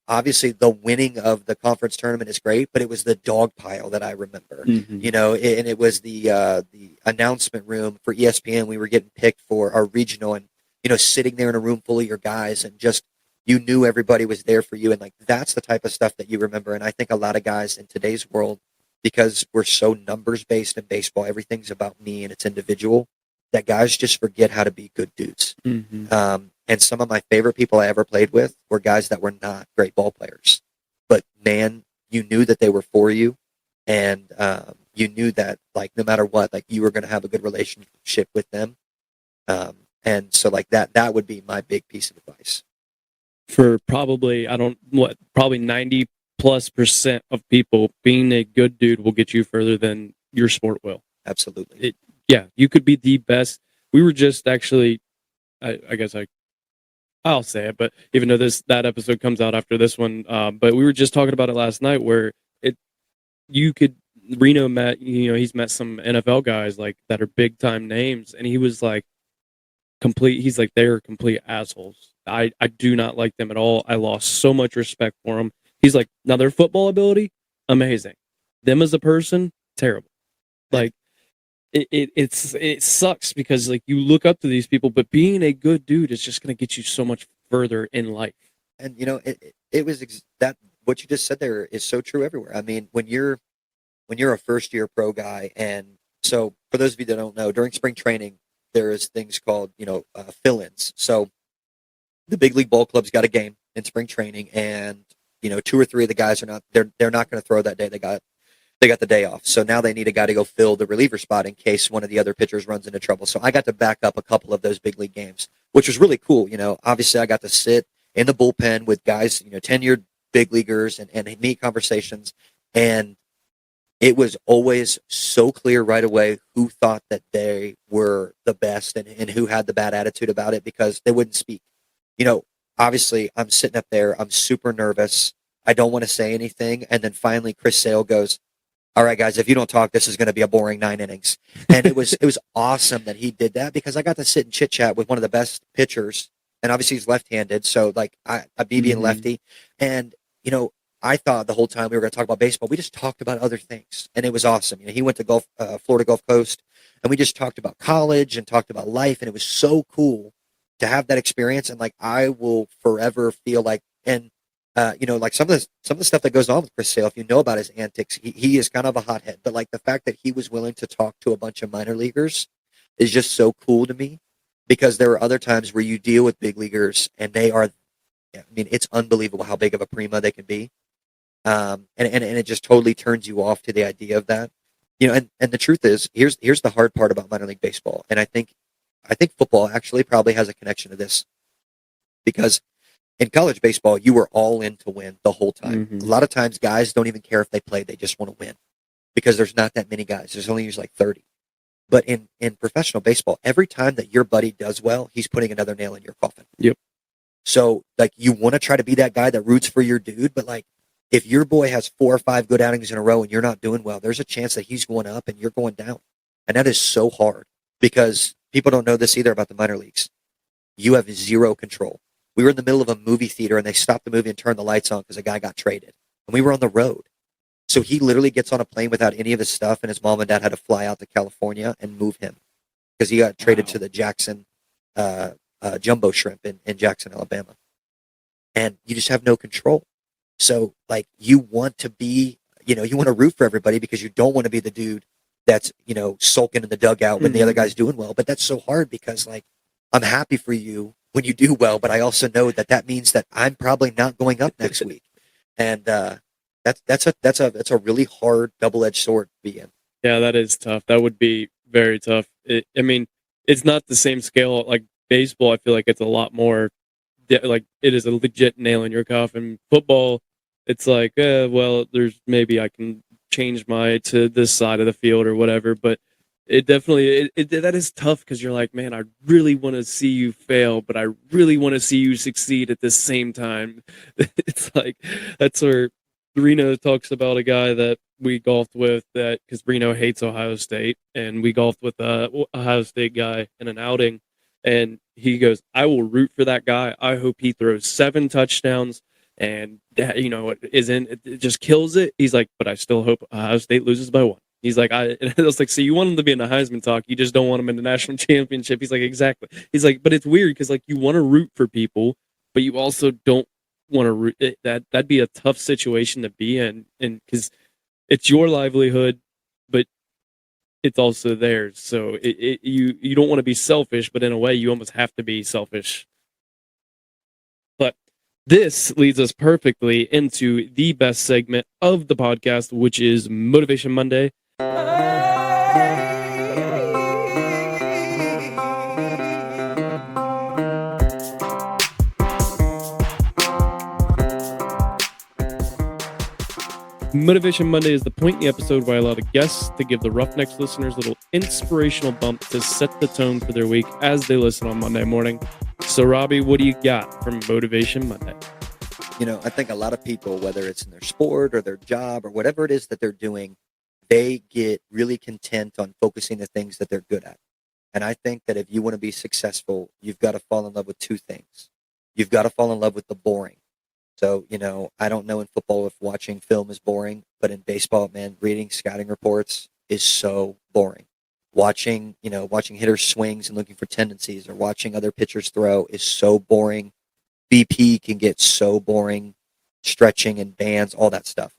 obviously the winning of the conference tournament is great, but it was the dog pile that I remember, and it was the announcement room for ESPN. We were getting picked for our regional and, sitting there in a room full of your guys and just, you knew everybody was there for you. And like, that's the type of stuff that you remember. And I think a lot of guys in today's world, because we're so numbers based in baseball, everything's about me and it's individual, that guys just forget how to be good dudes. And some of my favorite people I ever played with were guys that were not great ball players, but man, you knew that they were for you. And you knew that like, no matter what, like you were going to have a good relationship with them. And so like that would be my big piece of advice. For probably, probably 90+% of people, being a good dude will get you further than your sport will. Absolutely. You could be the best. We were just actually, I guess I'll say it, but even though that episode comes out after this one, but we were just talking about it last night where Reno met, he's met some NFL guys like that are big time names, and he was like, he's like, they're complete assholes. I do not like them at all. I lost so much respect for them. He's like, now their football ability, amazing. Them as a person, terrible. Like it sucks because like you look up to these people, but being a good dude is just going to get you so much further in life. And it was that what you just said there is so true everywhere. I mean, when you're a first year pro guy, and so for those of you that don't know, during spring training, there is things called, fill-ins. So the big league ball club's got a game in spring training, and 2 or 3 of the guys they're not going to throw that day. They got they got the day off. So now they need a guy to go fill the reliever spot in case one of the other pitchers runs into trouble. So I got to back up a couple of those big league games, which was really cool. Obviously I got to sit in the bullpen with guys, tenured big leaguers and meet conversations. And it was always so clear right away who thought that they were the best and who had the bad attitude about it because they wouldn't speak. Obviously I'm sitting up there. I'm super nervous. I don't want to say anything. And then finally Chris Sale goes, all right, guys, if you don't talk, this is going to be a boring 9 innings. And it was awesome that he did that because I got to sit and chit chat with one of the best pitchers. And obviously he's left-handed. So like a BB and lefty. And, I thought the whole time we were going to talk about baseball, we just talked about other things. And it was awesome. He went to Florida Gulf Coast and we just talked about college and talked about life. And it was so cool to have that experience. And like, I will forever feel like, and like some of the stuff that goes on with Chris Sale, if you know about his antics, he is kind of a hothead. But like the fact that he was willing to talk to a bunch of minor leaguers is just so cool to me because there are other times where you deal with big leaguers and they are, it's unbelievable how big of a prima they can be. And it just totally turns you off to the idea of that. And the truth is, here's the hard part about minor league baseball. And I think football actually probably has a connection to this because in college baseball, you were all in to win the whole time. Mm-hmm. A lot of times guys don't even care if they play. They just want to win because there's not that many guys. There's only usually like 30. But in professional baseball, every time that your buddy does well, he's putting another nail in your coffin. Yep. So like you want to try to be that guy that roots for your dude, but like if your boy has 4 or 5 good outings in a row and you're not doing well, there's a chance that he's going up and you're going down. And that is so hard because people don't know this either about the minor leagues. You have zero control. We were in the middle of a movie theater and they stopped the movie and turned the lights on because a guy got traded. And we were on the road. So he literally gets on a plane without any of his stuff and his mom and dad had to fly out to California and move him because he got traded to the Jackson Jumbo Shrimp in Jackson, Alabama. And you just have no control. So like you want to be, you want to root for everybody because you don't want to be the dude that's, sulking in the dugout when the other guy's doing well. But that's so hard because like I'm happy for you when you do well, but I also know that means that I'm probably not going up next week. And that's a really hard double-edged sword to be in. Yeah, that is tough. That would be very tough. It's not the same scale like baseball. I feel like it's a lot more like it is a legit nail in your coffin. Football, it's like, well, there's maybe I can change to this side of the field or whatever, but it definitely that is tough because you're like, man, I really want to see you fail, but I really want to see you succeed at the same time. It's like that's where Reno talks about a guy that we golfed with that because Reno hates Ohio State, and we golfed with a Ohio State guy in an outing, and he goes, I will root for that guy. I hope he throws 7 touchdowns and it just kills it. He's like, but I still hope Ohio State loses by 1. He's like, I was like, so you want him to be in the Heisman talk, you just don't want him in the national championship. He's like, exactly. He's like, but it's weird because like you want to root for people, but you also don't want to root. That'd be a tough situation to be in, and because it's your livelihood, but it's also theirs. So you don't want to be selfish, but in a way, you almost have to be selfish. But this leads us perfectly into the best segment of the podcast, which is Motivation Monday. Motivation Monday is the point in the episode where I allow the guests to give the Roughnecks listeners a little inspirational bump to set the tone for their week as they listen on Monday morning. So, Robbie, what do you got from Motivation Monday? I think a lot of people, whether it's in their sport or their job or whatever it is that they're doing, they get really content on focusing the things that they're good at. And I think that if you want to be successful, you've got to fall in love with 2 things. You've got to fall in love with the boring. So, I don't know in football if watching film is boring, but in baseball, man, reading scouting reports is so boring. Watching hitters swings and looking for tendencies or watching other pitchers throw is so boring. BP can get so boring, stretching and bands, all that stuff.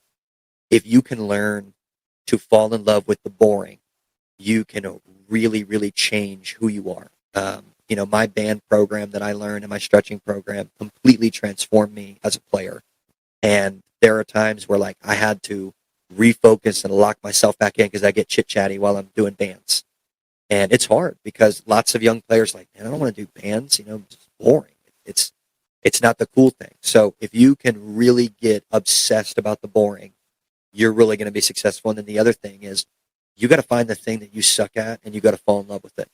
If you can learn to fall in love with the boring, you can really, really change who you are. My band program that I learned and my stretching program completely transformed me as a player. And there are times where like I had to refocus and lock myself back in because I get chit chatty while I'm doing bands. And it's hard because lots of young players like, man, I don't want to do bands. It's boring. It's not the cool thing. So if you can really get obsessed about the boring, you're really going to be successful. And then the other thing is you got to find the thing that you suck at and you got to fall in love with it.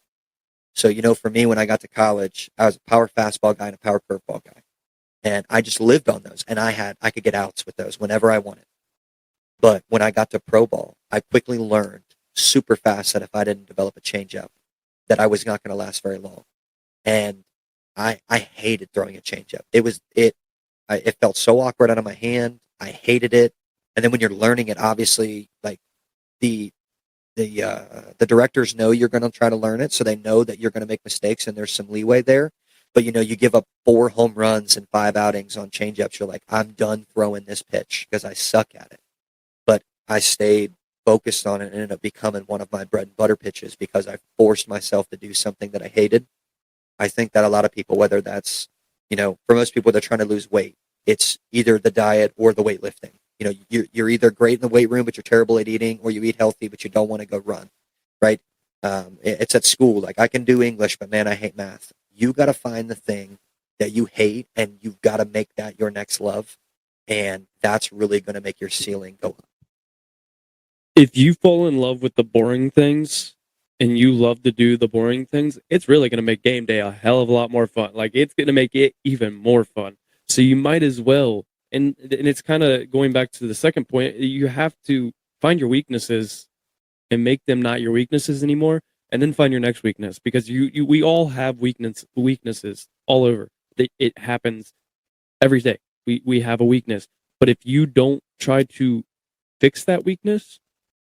So, for me, when I got to college, I was a power fastball guy and a power curveball guy. And I just lived on those. And I could get outs with those whenever I wanted. But when I got to pro ball, I quickly learned super fast that if I didn't develop a changeup, that I was not going to last very long. And I hated throwing a changeup. It felt so awkward out of my hand. I hated it. And then when you're learning it, obviously, like the directors know you're going to try to learn it, so they know that you're going to make mistakes, and there's some leeway there. But you give up 4 home runs and 5 outings on changeups. You're like, I'm done throwing this pitch because I suck at it. But I stayed focused on it and ended up becoming one of my bread and butter pitches because I forced myself to do something that I hated. I think that a lot of people, whether that's, for most people, they're trying to lose weight. It's either the diet or the weightlifting. You're either great in the weight room, but you're terrible at eating, or you eat healthy, but you don't want to go run, right? It's at school. Like, I can do English, but man, I hate math. You got to find the thing that you hate, and you've got to make that your next love. And that's really going to make your ceiling go up. If you fall in love with the boring things and you love to do the boring things, it's really going to make game day a hell of a lot more fun. Like, it's going to make it even more fun. So you might as well. And it's kind of going back to the second point. You have to find your weaknesses and make them not your weaknesses anymore, and then find your next weakness, because we all have weaknesses all over. It happens every day. We have a weakness. But if you don't try to fix that weakness,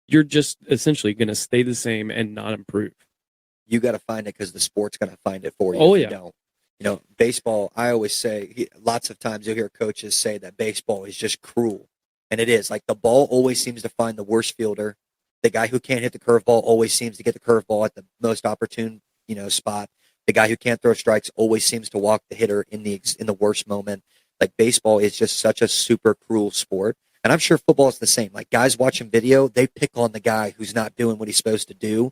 you're just essentially going to stay the same and not improve. You got to find it because the sport's going to find it for you. Oh, if yeah. You don't. Baseball, I always say, lots of times you'll hear coaches say that baseball is just cruel. And it is. Like, the ball always seems to find the worst fielder. The guy who can't hit the curveball always seems to get the curveball at the most opportune, spot. The guy who can't throw strikes always seems to walk the hitter in the worst moment. Like, baseball is just such a super cruel sport. And I'm sure football is the same. Like, guys watching video, they pick on the guy who's not doing what he's supposed to do.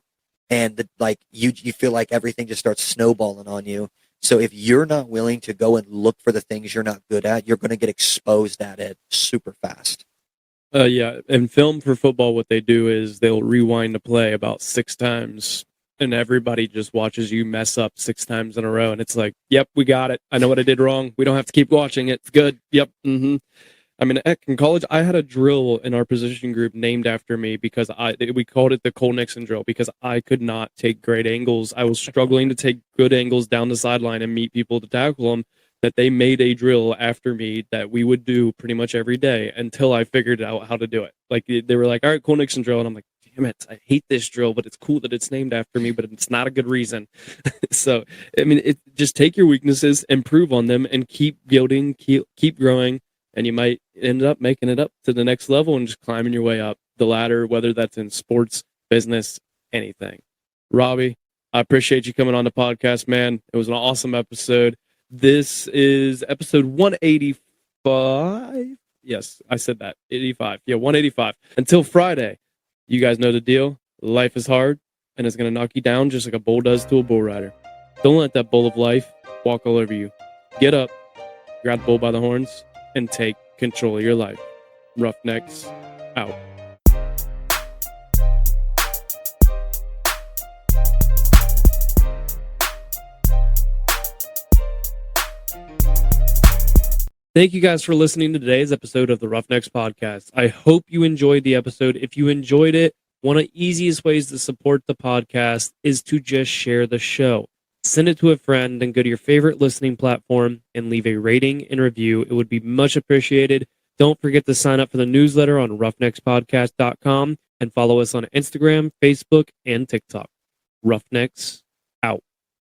And you feel like everything just starts snowballing on you. So if you're not willing to go and look for the things you're not good at, you're going to get exposed at it super fast. Yeah, in film for football, what they do is they'll rewind a play about 6 times, and everybody just watches you mess up 6 times in a row. And it's like, yep, we got it. I know what I did wrong. We don't have to keep watching it. It's good. Yep. Mm-hmm. I mean, in college, I had a drill in our position group named after me because we called it the Cole Nixon drill, because I could not take great angles. I was struggling to take good angles down the sideline and meet people to tackle them, that they made a drill after me that we would do pretty much every day until I figured out how to do it. Like, they were like, all right, Cole Nixon drill. And I'm like, damn it, I hate this drill, but it's cool that it's named after me, but it's not a good reason. So, I mean, just take your weaknesses, improve on them, and keep building, keep growing. And you might end up making it up to the next level and just climbing your way up the ladder, whether that's in sports, business, anything. Robby, I appreciate you coming on the podcast, man. It was an awesome episode. This is episode 185. Yes, I said that. 85. Yeah, 185. Until Friday, you guys know the deal. Life is hard, and it's going to knock you down just like a bull does to a bull rider. Don't let that bull of life walk all over you. Get up, grab the bull by the horns, and take control of your life. Roughnecks out. Thank you guys for listening to today's episode of the Roughnecks podcast. I hope you enjoyed the episode. If you enjoyed it, one of the easiest ways to support the podcast is to just share the show. Send it to a friend and go to your favorite listening platform and leave a rating and review. It would be much appreciated. Don't forget to sign up for the newsletter on roughneckspodcast.com and follow us on Instagram, Facebook, and TikTok. Roughnecks